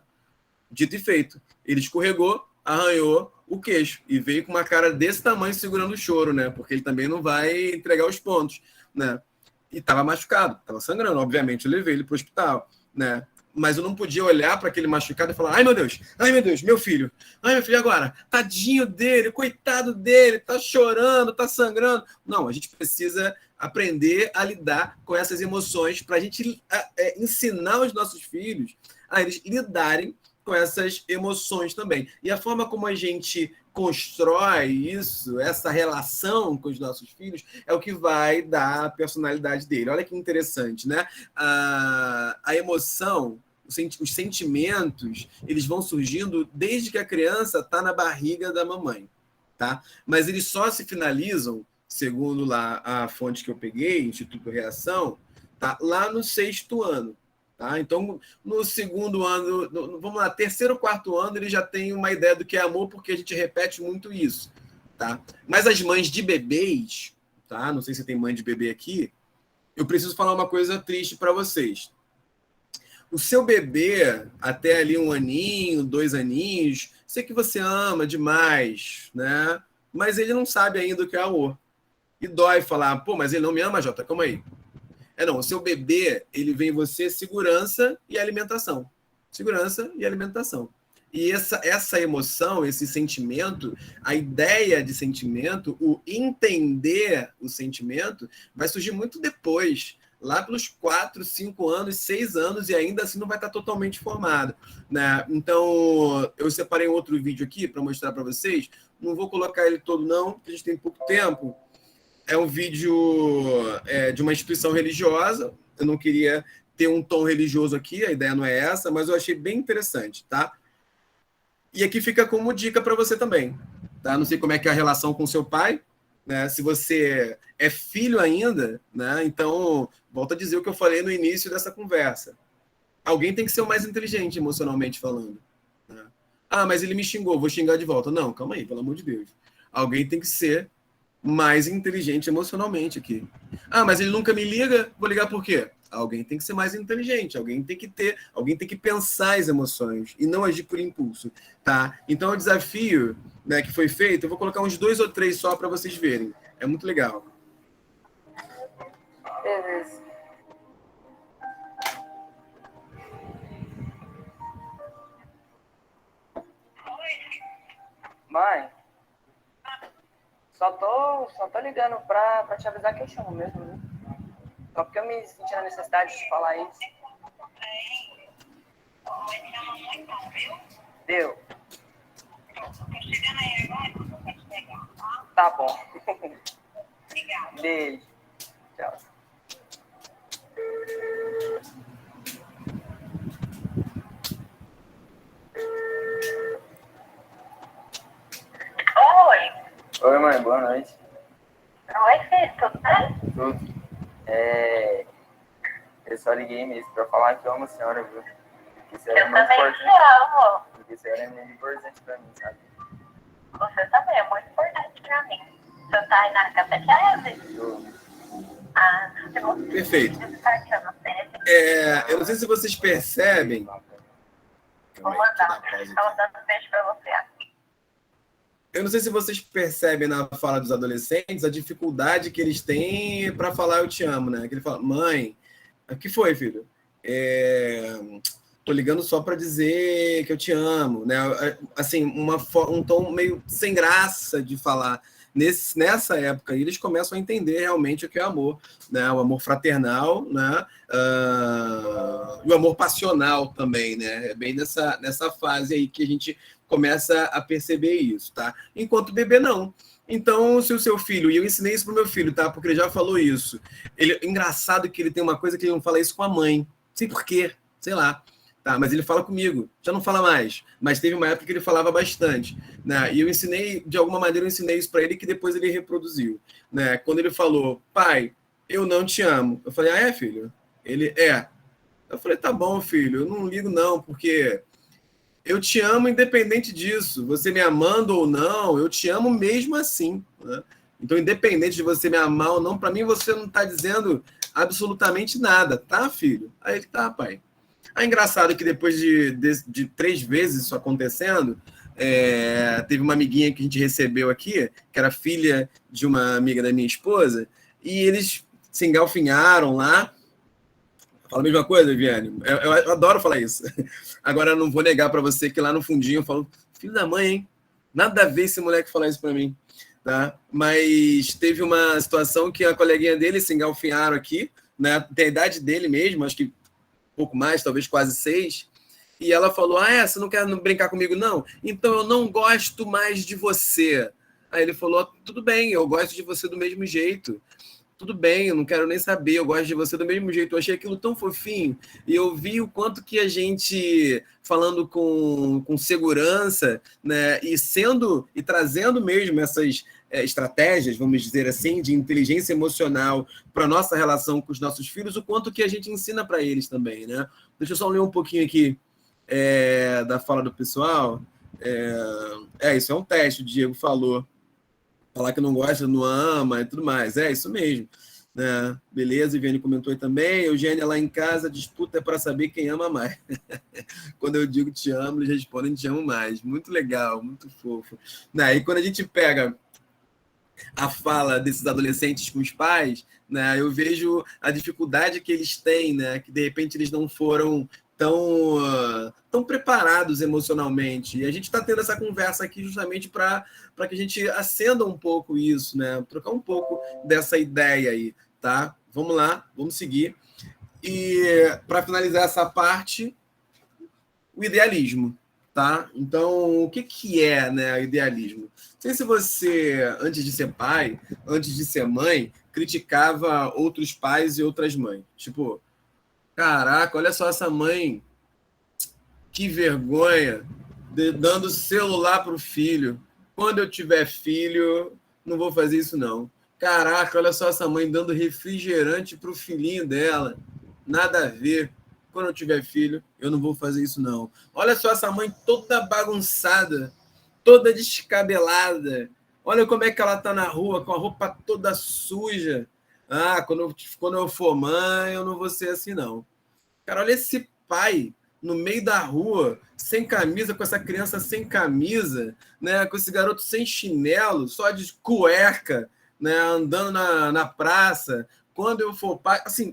Dito e feito. Ele escorregou, arranhou o queixo e veio com uma cara desse tamanho segurando o choro, né? Porque ele também não vai entregar os pontos, né? E estava machucado, estava sangrando. Obviamente, eu levei ele para o hospital, né? Mas eu não podia olhar para aquele machucado e falar: ai meu Deus, meu filho agora, tadinho dele, coitado dele, tá chorando, tá sangrando. Não, a gente precisa aprender a lidar com essas emoções para a gente ensinar os nossos filhos a eles lidarem com essas emoções também. E a forma como a gente constrói isso, essa relação com os nossos filhos, é o que vai dar a personalidade dele. Olha que interessante, né? A emoção, os sentimentos, eles vão surgindo desde que a criança está na barriga da mamãe, tá? Mas eles só se finalizam, segundo lá a fonte que eu peguei, Instituto Reação, tá? Lá no 6º ano. Tá? Então, no 2º ano, vamos lá, 3º ou 4º ano, ele já tem uma ideia do que é amor, porque a gente repete muito isso. Tá? Mas as mães de bebês, tá? Não sei se tem mãe de bebê aqui, eu preciso falar uma coisa triste para vocês. O seu bebê, até ali 1 aninho, 2 aninhos, sei que você ama demais, né? Mas ele não sabe ainda o que é amor. E dói falar: pô, mas ele não me ama, Jota, calma aí. Não, o seu bebê, ele vem em você segurança e alimentação. Segurança e alimentação. E essa emoção, esse sentimento, a ideia de sentimento, o entender o sentimento, vai surgir muito depois, lá pelos 4, 5 anos, 6 anos, e ainda assim não vai estar totalmente formado. Né? Então, eu separei um outro vídeo aqui para mostrar para vocês. Não vou colocar ele todo não, porque a gente tem pouco tempo. É um vídeo de uma instituição religiosa. Eu não queria ter um tom religioso aqui, a ideia não é essa, mas eu achei bem interessante, tá? E aqui fica como dica para você também, tá? Não sei como é que é a relação com seu pai, né? Se você é filho ainda, né? Então, volto a dizer o que eu falei no início dessa conversa. Alguém tem que ser o mais inteligente emocionalmente falando. Né? Ah, mas ele me xingou, vou xingar de volta. Não, calma aí, pelo amor de Deus. Alguém tem que ser mais inteligente emocionalmente aqui. Ah, mas ele nunca me liga, vou ligar por quê? Alguém tem que ser mais inteligente, alguém tem que pensar as emoções e não agir por impulso, tá? Então o desafio, né, que foi feito, eu vou colocar uns 2 ou 3 só para vocês verem. É muito legal. Beleza. Mãe, só tô ligando pra te avisar que eu chamo mesmo, né? Só porque eu me senti na necessidade de falar isso. Deu. Tá bom. Beijo. Tchau. Oi, mãe, boa noite. Oi, filho, tudo bem? Tudo. Eu só liguei mesmo pra falar que eu amo a senhora, viu? Porque a senhora Eu também te amo. Porque a senhora é muito importante pra mim, sabe? Você também é muito importante pra mim. Você tá aí na catequese? Perfeito. Eu não sei se vocês percebem. Vou mandar. Ela dando beijo pra você. Eu não sei se vocês percebem na fala dos adolescentes a dificuldade que eles têm para falar eu te amo, né? Que ele fala, mãe, o que foi, filho? Tô ligando só para dizer que eu te amo, né? Assim, um tom meio sem graça de falar. Nessa época, eles começam a entender realmente o que é amor, né? O amor fraternal, né? E o amor passional também, né? É bem nessa fase aí que a gente começa a perceber isso, tá? Enquanto bebê, não. Então, se o seu filho, e eu ensinei isso pro meu filho, tá? Porque ele já falou isso. Engraçado que ele tem uma coisa que ele não fala isso com a mãe. Não sei por quê, sei lá. Tá, mas ele fala comigo, já não fala mais. Mas teve uma época que ele falava bastante. Né? E eu ensinei, de alguma maneira, eu ensinei isso para ele que depois ele reproduziu. Né? Quando ele falou, pai, eu não te amo. Eu falei, é, filho? Ele, é. Eu falei, tá bom, filho, eu não ligo não, porque eu te amo independente disso. Você me amando ou não, eu te amo mesmo assim. Né? Então, independente de você me amar ou não, para mim você não está dizendo absolutamente nada, tá, filho? Aí ele, tá, pai. É engraçado que depois de 3 vezes isso acontecendo, teve uma amiguinha que a gente recebeu aqui, que era filha de uma amiga da minha esposa, e eles se engalfinharam lá. Fala a mesma coisa, Viviane? Eu adoro falar isso. Agora, eu não vou negar para você que lá no fundinho eu falo, filho da mãe, hein? Nada a ver esse moleque falar isso para mim. Tá? Mas teve uma situação que a coleguinha dele se engalfinharam aqui, né? Tem a idade dele mesmo, acho que pouco mais, talvez quase 6, e ela falou, você não quer brincar comigo, não? Então eu não gosto mais de você. Aí ele falou, tudo bem, eu gosto de você do mesmo jeito. Tudo bem, eu não quero nem saber, eu gosto de você do mesmo jeito. Eu achei aquilo tão fofinho, e eu vi o quanto que a gente, falando com segurança, né, e trazendo mesmo essas estratégias, vamos dizer assim, de inteligência emocional para a nossa relação com os nossos filhos, o quanto que a gente ensina para eles também, né? Deixa eu só ler um pouquinho aqui da fala do pessoal. Isso é um teste, o Diego falou. Falar que não gosta, não ama e tudo mais. É isso mesmo. Né? Beleza, Viviane comentou aí também. Eugênia, lá em casa, disputa para saber quem ama mais. Quando eu digo te amo, eles respondem te amo mais. Muito legal, muito fofo. Né? E quando a gente pega a fala desses adolescentes com os pais, né, eu vejo a dificuldade que eles têm, né, que de repente eles não foram tão preparados emocionalmente. E a gente está tendo essa conversa aqui justamente para que a gente acenda um pouco isso, né, trocar um pouco dessa ideia aí, tá? Vamos lá, vamos seguir. E para finalizar essa parte, o idealismo. Tá? Então, o que é, né, o idealismo? Não sei se você, antes de ser pai, antes de ser mãe, criticava outros pais e outras mães. Tipo, caraca, olha só essa mãe, que vergonha, dando celular para o filho. Quando eu tiver filho, não vou fazer isso, não. Caraca, olha só essa mãe dando refrigerante para o filhinho dela. Nada a ver. Quando eu tiver filho, eu não vou fazer isso, não. Olha só essa mãe toda bagunçada, toda descabelada. Olha como é que ela tá na rua, com a roupa toda suja. Quando eu for mãe, eu não vou ser assim, não. Cara, olha esse pai no meio da rua, sem camisa, com essa criança sem camisa, né? Com esse garoto sem chinelo, só de cueca, né? Andando na praça. Quando eu for pai, assim,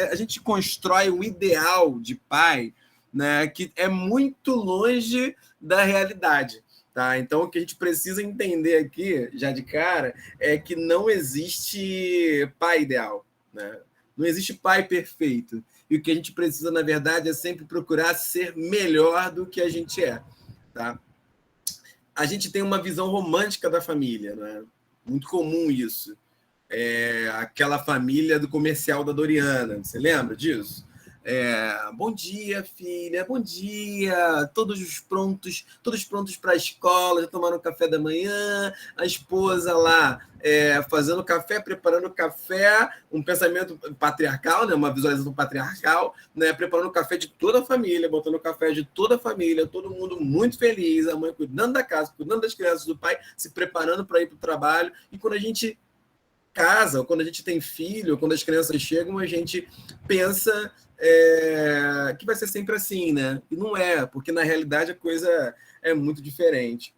a gente constrói um ideal de pai, né, que é muito longe da realidade, tá? Então, o que a gente precisa entender aqui, já de cara, é que não existe pai ideal, né? Não existe pai perfeito. E o que a gente precisa, na verdade, é sempre procurar ser melhor do que a gente é, tá? A gente tem uma visão romântica da família, né? Muito comum isso. Aquela família do comercial da Doriana, você lembra disso? Bom dia, filha, bom dia, todos prontos para a escola, já tomaram café da manhã, a esposa lá fazendo café, preparando café, um pensamento patriarcal, né, uma visualização patriarcal, né, preparando o café de toda a família, botando o café de toda a família, todo mundo muito feliz, a mãe cuidando da casa, cuidando das crianças, do pai se preparando para ir para o trabalho, e quando a gente casa, ou quando a gente tem filho, ou quando as crianças chegam, a gente pensa que vai ser sempre assim, né? E não é, porque na realidade a coisa é muito diferente.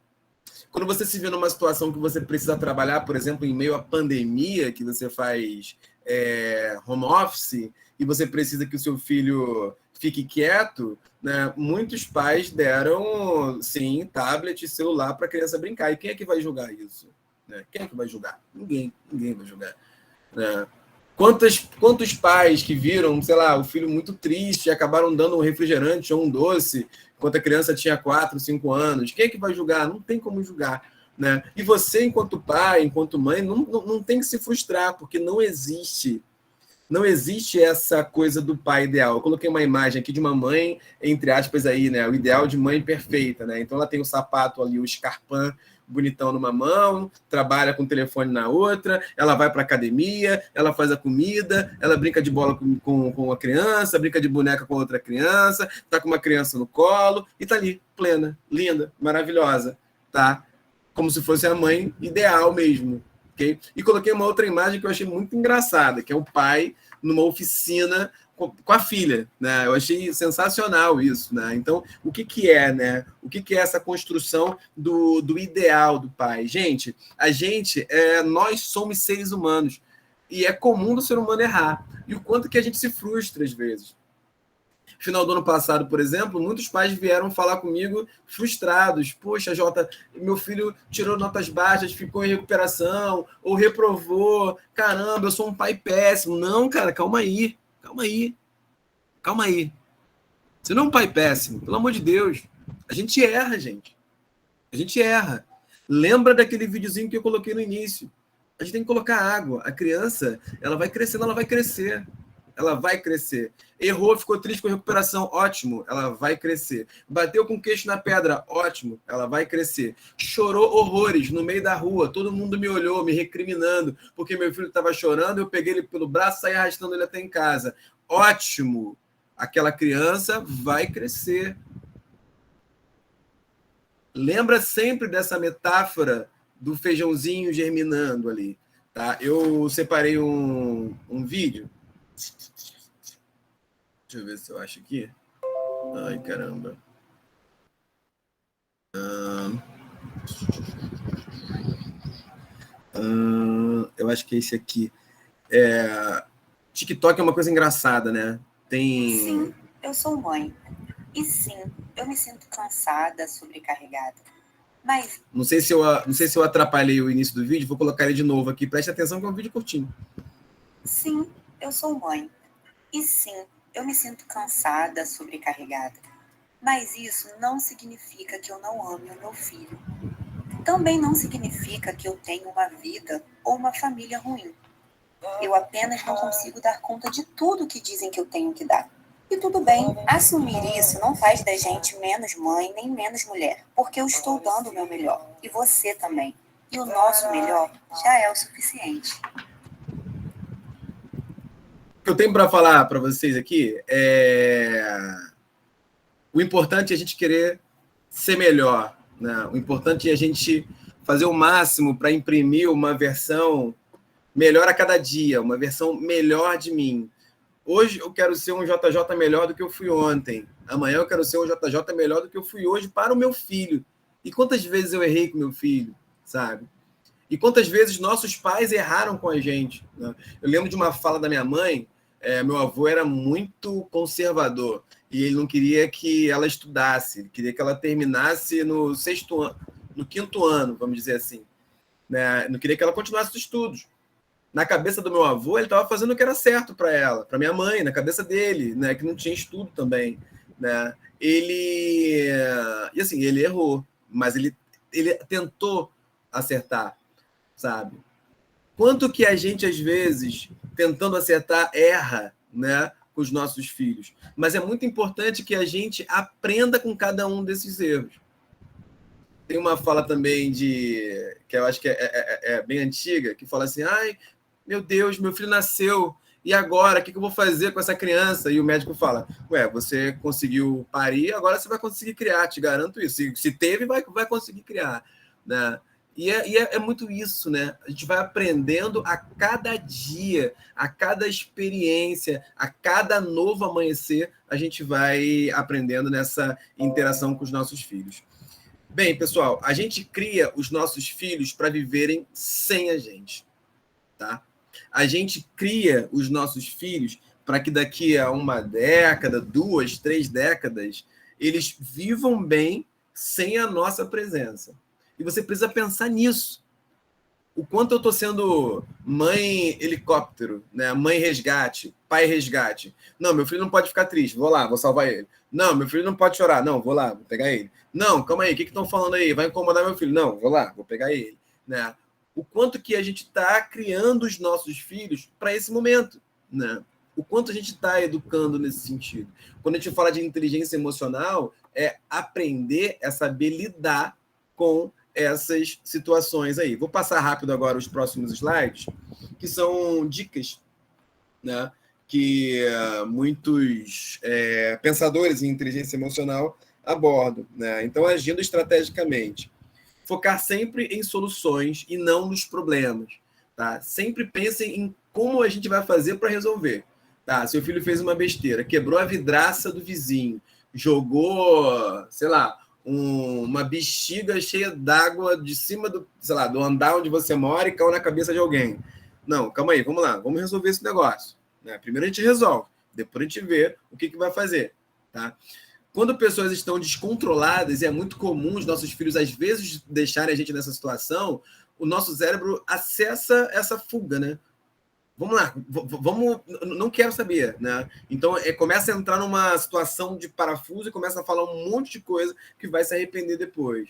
Quando você se vê numa situação que você precisa trabalhar, por exemplo, em meio à pandemia, que você faz home office, e você precisa que o seu filho fique quieto, né? Muitos pais deram, sim, tablet e celular para a criança brincar. E quem é que vai julgar isso? Né? Quem é que vai julgar? Ninguém vai julgar. Né? Quantos pais que viram, sei lá, o filho muito triste e acabaram dando um refrigerante ou um doce enquanto a criança tinha 4, 5 anos? Quem é que vai julgar? Não tem como julgar. Né? E você, enquanto pai, enquanto mãe, não tem que se frustrar, porque não existe essa coisa do pai ideal. Eu coloquei uma imagem aqui de uma mãe, entre aspas, aí, né? O ideal de mãe perfeita, né? Então ela tem o sapato ali, o Scarpan bonitão numa mão, trabalha com o telefone na outra, ela vai para academia, ela faz a comida, ela brinca de bola com a criança, brinca de boneca com outra criança, tá com uma criança no colo e tá ali, plena, linda, maravilhosa, tá? Como se fosse a mãe ideal mesmo. Okay? E coloquei uma outra imagem que eu achei muito engraçada, que é o pai numa oficina com a filha, né? Eu achei sensacional isso, né? Então, o que é, né? O que é essa construção do ideal do pai? Gente, nós somos seres humanos e é comum do ser humano errar. E o quanto que a gente se frustra às vezes. Final do ano passado, por exemplo, muitos pais vieram falar comigo frustrados. Poxa, Jota, meu filho tirou notas baixas, ficou em recuperação, ou reprovou. Caramba, eu sou um pai péssimo. Não, cara, calma aí. Você não é um pai péssimo, pelo amor de Deus. A gente erra, gente. A gente erra. Lembra daquele videozinho que eu coloquei no início. A gente tem que colocar água. A criança, ela vai crescendo, ela vai crescer. Ela vai crescer. Errou, ficou triste com a recuperação, ótimo, ela vai crescer. Bateu com o queixo na pedra, ótimo, ela vai crescer. Chorou horrores no meio da rua, todo mundo me olhou, me recriminando, porque meu filho estava chorando, eu peguei ele pelo braço e saí arrastando ele até em casa. Ótimo, aquela criança vai crescer. Lembra sempre dessa metáfora do feijãozinho germinando ali. Tá? Eu separei um vídeo. Deixa eu ver se eu acho aqui. Ai, caramba. Eu acho que é esse aqui. TikTok é uma coisa engraçada, né? Sim, eu sou mãe. E sim, eu me sinto cansada, sobrecarregada. Mas... Não sei se eu atrapalhei o início do vídeo, vou colocar ele de novo aqui. Preste atenção que é um vídeo curtinho. Sim, eu sou mãe. E sim, eu me sinto cansada, sobrecarregada. Mas isso não significa que eu não ame o meu filho. Também não significa que eu tenho uma vida ou uma família ruim. Eu apenas não consigo dar conta de tudo que dizem que eu tenho que dar. E tudo bem, assumir isso não faz da gente menos mãe nem menos mulher, porque eu estou dando o meu melhor. E você também. E o nosso melhor já é o suficiente. O que eu tenho para falar para vocês aqui o importante é a gente querer ser melhor, né? O importante é a gente fazer o máximo para imprimir uma versão melhor a cada dia, uma versão melhor de mim. Hoje eu quero ser um JJ melhor do que eu fui ontem. Amanhã eu quero ser um JJ melhor do que eu fui hoje para o meu filho. E quantas vezes eu errei com meu filho, sabe? E quantas vezes nossos pais erraram com a gente, né? Eu lembro de uma fala da minha mãe. Meu avô era muito conservador e ele não queria que ela estudasse, ele queria que ela terminasse no 6º ano, no 5º ano, vamos dizer assim, né? Não queria que ela continuasse os estudos. Na cabeça do meu avô, ele estava fazendo o que era certo para ela, para minha mãe, na cabeça dele, né? Que não tinha estudo também, né? E assim, ele errou, mas ele tentou acertar, sabe? Quanto que a gente, às vezes, tentando acertar, erra, né, com os nossos filhos. Mas é muito importante que a gente aprenda com cada um desses erros. Tem uma fala também que eu acho que é bem antiga, que fala assim, ai, meu Deus, meu filho nasceu, e agora? O que eu vou fazer com essa criança? E o médico fala, você conseguiu parir, agora você vai conseguir criar, te garanto isso. Se teve, vai conseguir criar, né? E é muito isso, né? A gente vai aprendendo a cada dia, a cada experiência, a cada novo amanhecer, a gente vai aprendendo nessa interação com os nossos filhos. Bem, pessoal, a gente cria os nossos filhos para viverem sem a gente, tá? A gente cria os nossos filhos para que daqui a 1 década, 2, 3 décadas, eles vivam bem sem a nossa presença. E você precisa pensar nisso. O quanto eu estou sendo mãe helicóptero, né? Mãe resgate, pai resgate. Não, meu filho não pode ficar triste, vou lá, vou salvar ele. Não, meu filho não pode chorar, não, vou lá, vou pegar ele. Não, calma aí, o que estão falando aí? Vai incomodar meu filho? Não, vou lá, vou pegar ele. Né? O quanto que a gente está criando os nossos filhos para esse momento, né? O quanto a gente está educando nesse sentido. Quando a gente fala de inteligência emocional, é aprender a saber lidar com essas situações aí. Vou passar rápido agora os próximos slides, que são dicas, né, que muitos pensadores em inteligência emocional abordam, né? Então, agindo estrategicamente. Focar sempre em soluções e não nos problemas. Tá? Sempre pensem em como a gente vai fazer para resolver. Tá? Seu filho fez uma besteira, quebrou a vidraça do vizinho, jogou, sei lá, uma bexiga cheia d'água de cima do, sei lá, do andar onde você mora e caiu na cabeça de alguém. Não, calma aí, vamos lá, vamos resolver esse negócio. Né? Primeiro a gente resolve, depois a gente vê o que vai fazer. Tá? Quando pessoas estão descontroladas, e é muito comum os nossos filhos, às vezes, deixarem a gente nessa situação, o nosso cérebro acessa essa fuga, né? Vamos lá, vamos, não quero saber, né? Então, começa a entrar numa situação de parafuso e começa a falar um monte de coisa que vai se arrepender depois.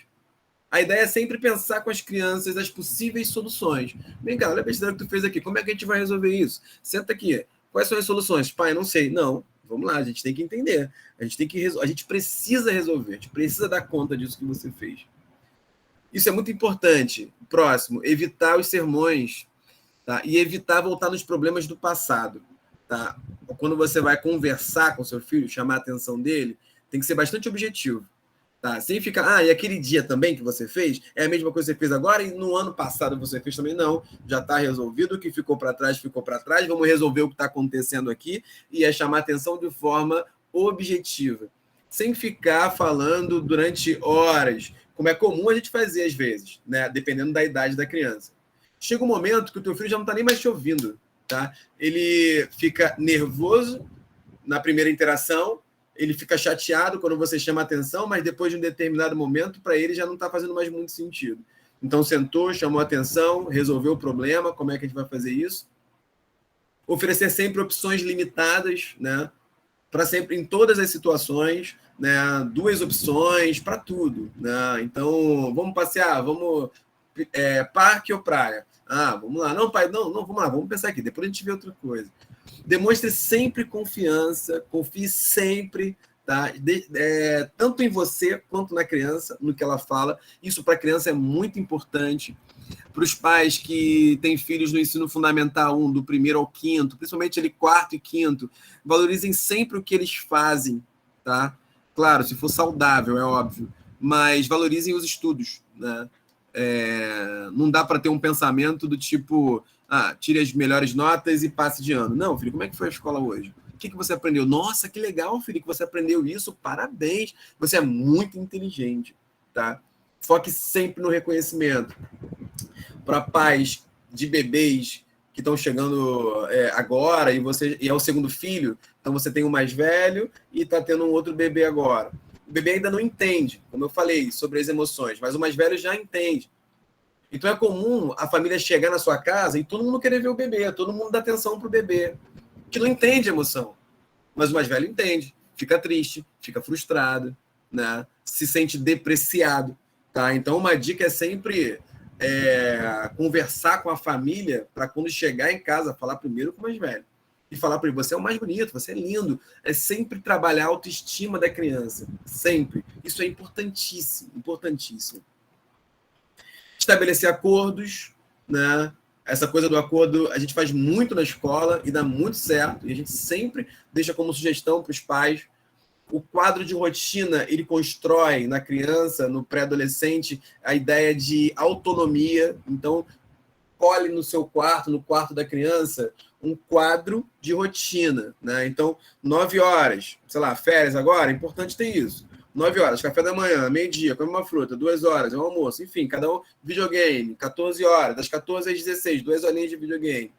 A ideia é sempre pensar com as crianças as possíveis soluções. Vem cá, olha a besteira que tu fez aqui, como é que a gente vai resolver isso? Senta aqui, quais são as soluções? Pai, não sei. Não, vamos lá, a gente tem que entender. A gente precisa resolver, a gente precisa dar conta disso que você fez. Isso é muito importante. Próximo, evitar os sermões. Tá? E evitar voltar nos problemas do passado. Tá? Quando você vai conversar com seu filho, chamar a atenção dele, tem que ser bastante objetivo. Tá? Sem ficar, e aquele dia também que você fez, é a mesma coisa que você fez agora e no ano passado você fez também. Não, já está resolvido, o que ficou para trás, vamos resolver o que está acontecendo aqui e é chamar a atenção de forma objetiva. Sem ficar falando durante horas, como é comum a gente fazer às vezes, né? Dependendo da idade da criança. Chega um momento que o teu filho já não está nem mais te ouvindo, tá? Ele fica nervoso na primeira interação, ele fica chateado quando você chama a atenção, mas depois de um determinado momento, para ele já não está fazendo mais muito sentido. Então, sentou, chamou a atenção, resolveu o problema, como é que a gente vai fazer isso? Oferecer sempre opções limitadas, né? Para sempre, em todas as situações, né? 2 opções para tudo, né? Então, vamos passear, vamos... parque ou praia? Vamos lá. Não, pai, não, vamos lá, vamos pensar aqui, depois a gente vê outra coisa. Demonstre sempre confiança, confie sempre, tá? Tanto em você quanto na criança, no que ela fala. Isso para a criança é muito importante. Para os pais que têm filhos no ensino fundamental 1, do 1º ao 5º, principalmente ele 4º e 5º, valorizem sempre o que eles fazem, tá? Claro, se for saudável, é óbvio, mas valorizem os estudos, né? Não dá para ter um pensamento do tipo, tire as melhores notas e passe de ano. Não, filho, como é que foi a escola hoje? O que você aprendeu? Nossa, que legal, filho, que você aprendeu isso, parabéns. Você é muito inteligente, tá? Foque sempre no reconhecimento. Para pais de bebês que estão chegando agora e é o segundo filho, então você tem um mais velho e está tendo um outro bebê agora. O bebê ainda não entende, como eu falei, sobre as emoções, mas o mais velho já entende. Então é comum a família chegar na sua casa e todo mundo querer ver o bebê, todo mundo dá atenção para o bebê, que não entende a emoção. Mas o mais velho entende, fica triste, fica frustrado, né? Se sente depreciado. Tá? Então uma dica é sempre conversar com a família para quando chegar em casa, falar primeiro com o mais velho. E falar para ele, você é o mais bonito, você é lindo. É sempre trabalhar a autoestima da criança. Sempre. Isso é importantíssimo, importantíssimo. Estabelecer acordos, né? Essa coisa do acordo a gente faz muito na escola e dá muito certo. E a gente sempre deixa como sugestão para os pais O quadro de rotina, ele constrói na criança, no pré-adolescente, a ideia de autonomia. Então, colhe no seu quarto, no quarto da criança, um quadro de rotina, né? Então, 9 horas, sei lá, férias agora, é importante ter isso. 9 horas, café da manhã, meio-dia, come uma fruta, 2 horas, é um almoço, enfim, cada um, videogame, 14 horas, das 14 às 16, 2 horinhas de videogame.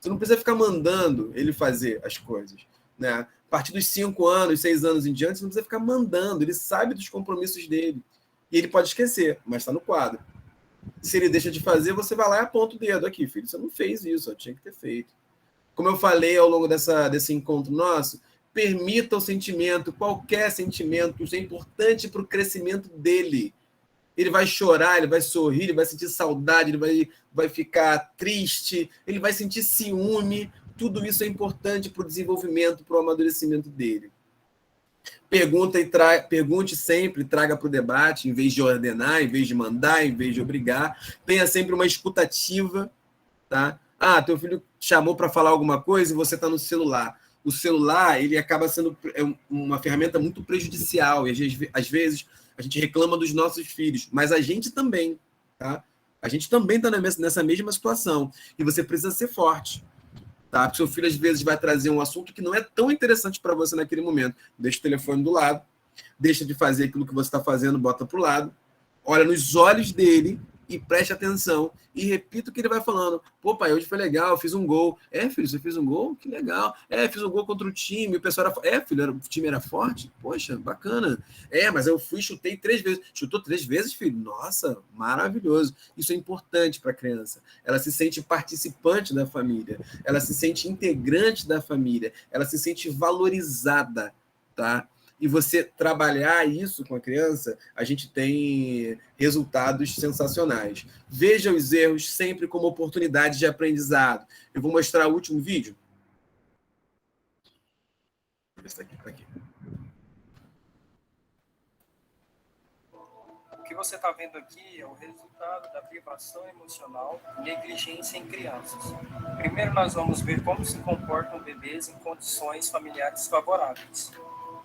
Você não precisa ficar mandando ele fazer as coisas, né? A partir dos 5 anos, 6 anos em diante, você não precisa ficar mandando, ele sabe dos compromissos dele. E ele pode esquecer, mas está no quadro. Se ele deixa de fazer, você vai lá e aponta o dedo. Aqui, filho, você não fez isso, eu tinha que ter feito. Como eu falei ao longo desse encontro nosso, permita o sentimento, qualquer sentimento, isso é importante para o crescimento dele. Ele vai chorar, ele vai sorrir, ele vai sentir saudade, ele vai ficar triste, ele vai sentir ciúme. Tudo isso é importante para o desenvolvimento, para o amadurecimento dele. Pergunte sempre, traga para o debate, em vez de ordenar, em vez de mandar, em vez de obrigar. Tenha sempre uma escutativa, tá? Ah, teu filho chamou para falar alguma coisa e você está no celular. O celular, ele acaba sendo uma ferramenta muito prejudicial e às vezes a gente reclama dos nossos filhos, mas a gente também, tá? A gente também está nessa mesma situação e você precisa ser forte. Tá? Porque seu filho, às vezes, vai trazer um assunto que não é tão interessante para você naquele momento. Deixa o telefone do lado, deixa de fazer aquilo que você está fazendo, bota para o lado, olha nos olhos dele e preste atenção e repita o que ele vai falando. Pô, pai, hoje foi legal, fiz um gol. É, filho, você fez um gol? Que legal. É, fiz um gol contra o time, o pessoal era... É, filho, o time era forte? Poxa, bacana. É, mas eu chutei 3 vezes. Chutou 3 vezes, filho? Nossa, maravilhoso. Isso é importante para a criança. Ela se sente participante da família. Ela se sente integrante da família. Ela se sente valorizada, tá? E você trabalhar isso com a criança, a gente tem resultados sensacionais. Veja os erros sempre como oportunidade de aprendizado. Eu vou mostrar o último vídeo. Esse aqui, tá aqui. O que você está vendo aqui é o resultado da privação emocional e negligência em crianças. Primeiro nós vamos ver como se comportam bebês em condições familiares favoráveis.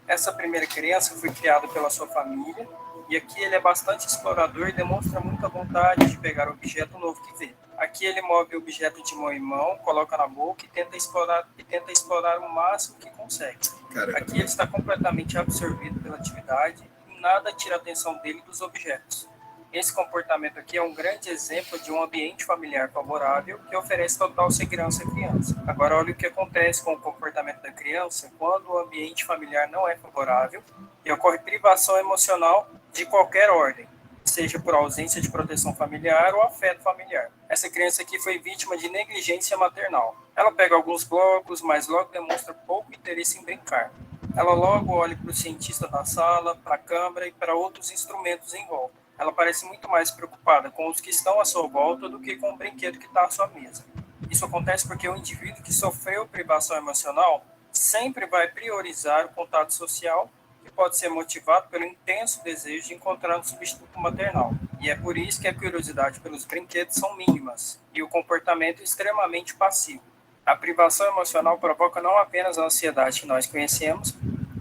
Essa primeira criança foi criada pela sua família e aqui ele é bastante explorador e demonstra muita vontade de pegar o objeto novo que vê. Aqui ele move o objeto de mão em mão, coloca na boca e tenta explorar o máximo que consegue. Caramba. Aqui ele está completamente absorvido pela atividade e nada tira a atenção dele dos objetos. Esse comportamento aqui é um grande exemplo de um ambiente familiar favorável que oferece total segurança à criança. Agora, olha o que acontece com o comportamento da criança quando o ambiente familiar não é favorável e ocorre privação emocional de qualquer ordem, seja por ausência de proteção familiar ou afeto familiar. Essa criança aqui foi vítima de negligência maternal. Ela pega alguns blocos, mas logo demonstra pouco interesse em brincar. Ela logo olha para o cientista da sala, para a câmera e para outros instrumentos em volta. Ela parece muito mais preocupada com os que estão à sua volta do que com o brinquedo que está à sua mesa. Isso acontece porque o indivíduo que sofreu privação emocional sempre vai priorizar o contato social, que pode ser motivado pelo intenso desejo de encontrar um substituto maternal. E é por isso que a curiosidade pelos brinquedos são mínimas e o comportamento extremamente passivo. A privação emocional provoca não apenas a ansiedade que nós conhecemos,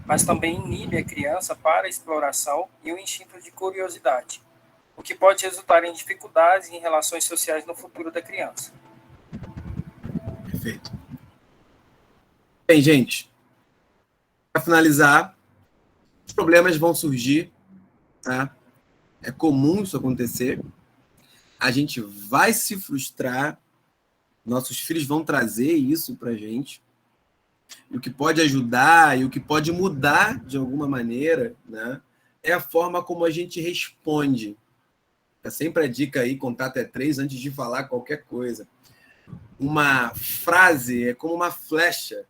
mas também inibe a criança para a exploração e o instinto de curiosidade, o que pode resultar em dificuldades em relações sociais no futuro da criança. Perfeito. Bem, gente, para finalizar, os problemas vão surgir, tá? É comum isso acontecer. A gente vai se frustrar, nossos filhos vão trazer isso para a gente. E o que pode ajudar e o que pode mudar de alguma maneira, né, é a forma como a gente responde. É sempre a dica aí, contar até 3 antes de falar qualquer coisa. Uma frase é como uma flecha.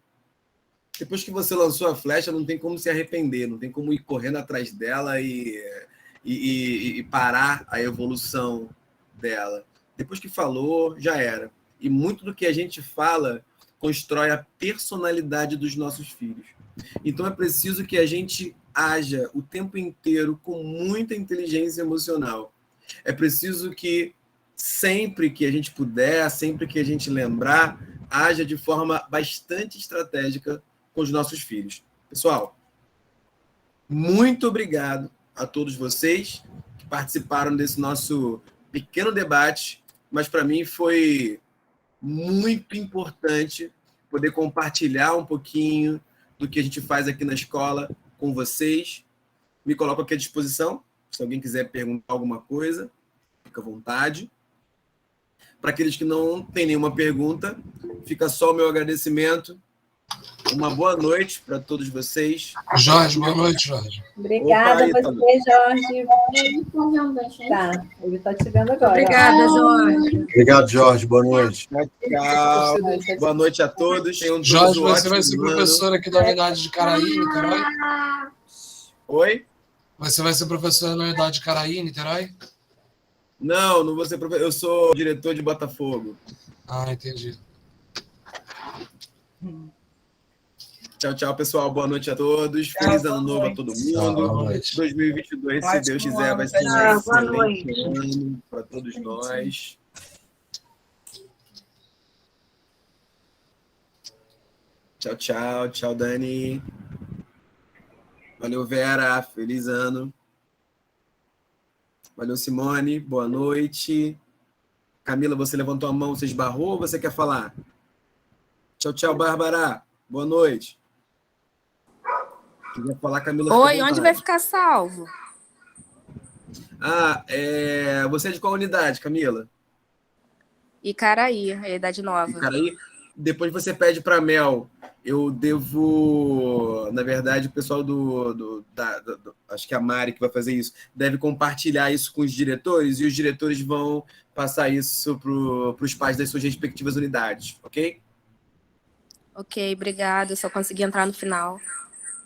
Depois que você lançou a flecha, não tem como se arrepender, não tem como ir correndo atrás dela e parar a evolução dela. Depois que falou, já era. E muito do que a gente fala constrói a personalidade dos nossos filhos. Então é preciso que a gente haja o tempo inteiro com muita inteligência emocional. É preciso que sempre que a gente puder, sempre que a gente lembrar, haja de forma bastante estratégica com os nossos filhos. Pessoal, Muito obrigado a todos vocês que participaram desse nosso pequeno debate, mas para mim foi muito importante poder compartilhar um pouquinho do que a gente faz aqui na escola com vocês. Me coloco aqui à disposição, se alguém quiser perguntar alguma coisa, fica à vontade. Para aqueles que não têm nenhuma pergunta, fica só o meu agradecimento. Uma boa noite para todos vocês. Jorge, boa noite, Jorge. Obrigada Opa, a você, Jorge. Tá, ele está te vendo agora. Obrigada, Jorge. Obrigado, Jorge. Boa noite. Tchau. Boa noite a todos. Tenham todos Jorge, um você vai ótimo ser ano. professor aqui da unidade de Caraí, Niterói? Oi? Você vai ser professor na unidade de Caraí, Niterói? Não, não vou ser professor. Eu sou diretor de Botafogo. Ah, entendi. Tchau, tchau, pessoal. Boa noite a todos. Feliz ano novo a todo mundo. Boa noite. 2022, se Ótimo Deus quiser, ano, vai ser um pessoal. Boa excelente ano para todos nós. Tchau, tchau. Tchau, Dani. Valeu, Vera. Feliz ano. Valeu, Simone. Boa noite. Camila, você levantou a mão, você esbarrou ou você quer falar? Tchau, tchau, Bárbara. Boa noite. Quiser falar, Camila? fica à Oi, onde vontade. vai ficar salvo? Você é de qual unidade, Camila? Icaraí, a Idade Nova. Icaraí? Depois você pede para Mel. Eu devo, na verdade, o pessoal acho que a Mari que vai fazer isso, deve compartilhar isso com os diretores e os diretores vão passar isso para os pais das suas respectivas unidades, ok? Ok, obrigada. Eu só consegui entrar no final.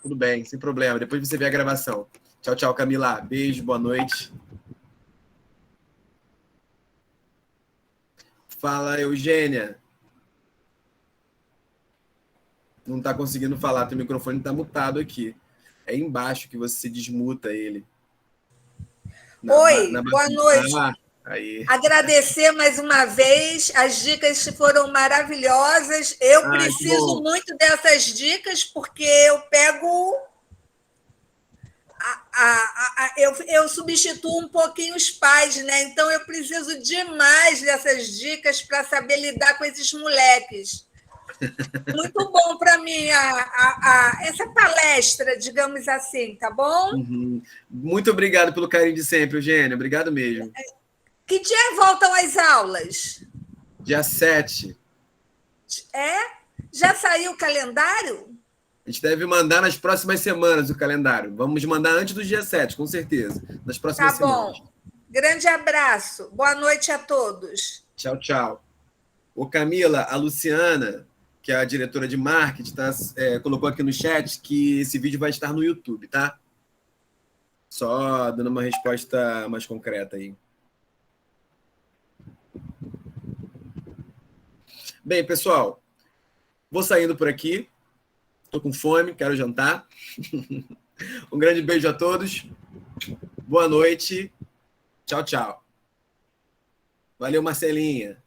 Tudo bem, sem problema. Depois você vê a gravação. Tchau, tchau, Camila. Beijo, boa noite. Fala, Eugênia. Não está conseguindo falar, teu microfone está mutado aqui. É embaixo que você desmuta ele. Oi, boa noite. Aí. Agradecer mais uma vez, as dicas foram maravilhosas. Eu preciso muito dessas dicas, porque eu pego. Eu substituo um pouquinho os pais, né? Então eu preciso demais dessas dicas para saber lidar com esses moleques. Muito bom para mim essa palestra, digamos assim, tá bom? Uhum. Muito obrigado pelo carinho de sempre, Eugênia. Obrigado mesmo. Que dia voltam as aulas? Dia 7. É? Já saiu o calendário? A gente deve mandar nas próximas semanas o calendário. Vamos mandar antes do dia 7, com certeza. Nas próximas semanas. Tá bom. Grande abraço. Boa noite a todos. Tchau, tchau. Ô, Camila, a Luciana, que é a diretora de marketing, colocou aqui no chat que esse vídeo vai estar no YouTube, tá? Só dando uma resposta mais concreta aí. Bem, pessoal, vou saindo por aqui. Estou com fome, quero jantar. Um grande beijo a todos. Boa noite. Tchau, tchau. Valeu, Marcelinha.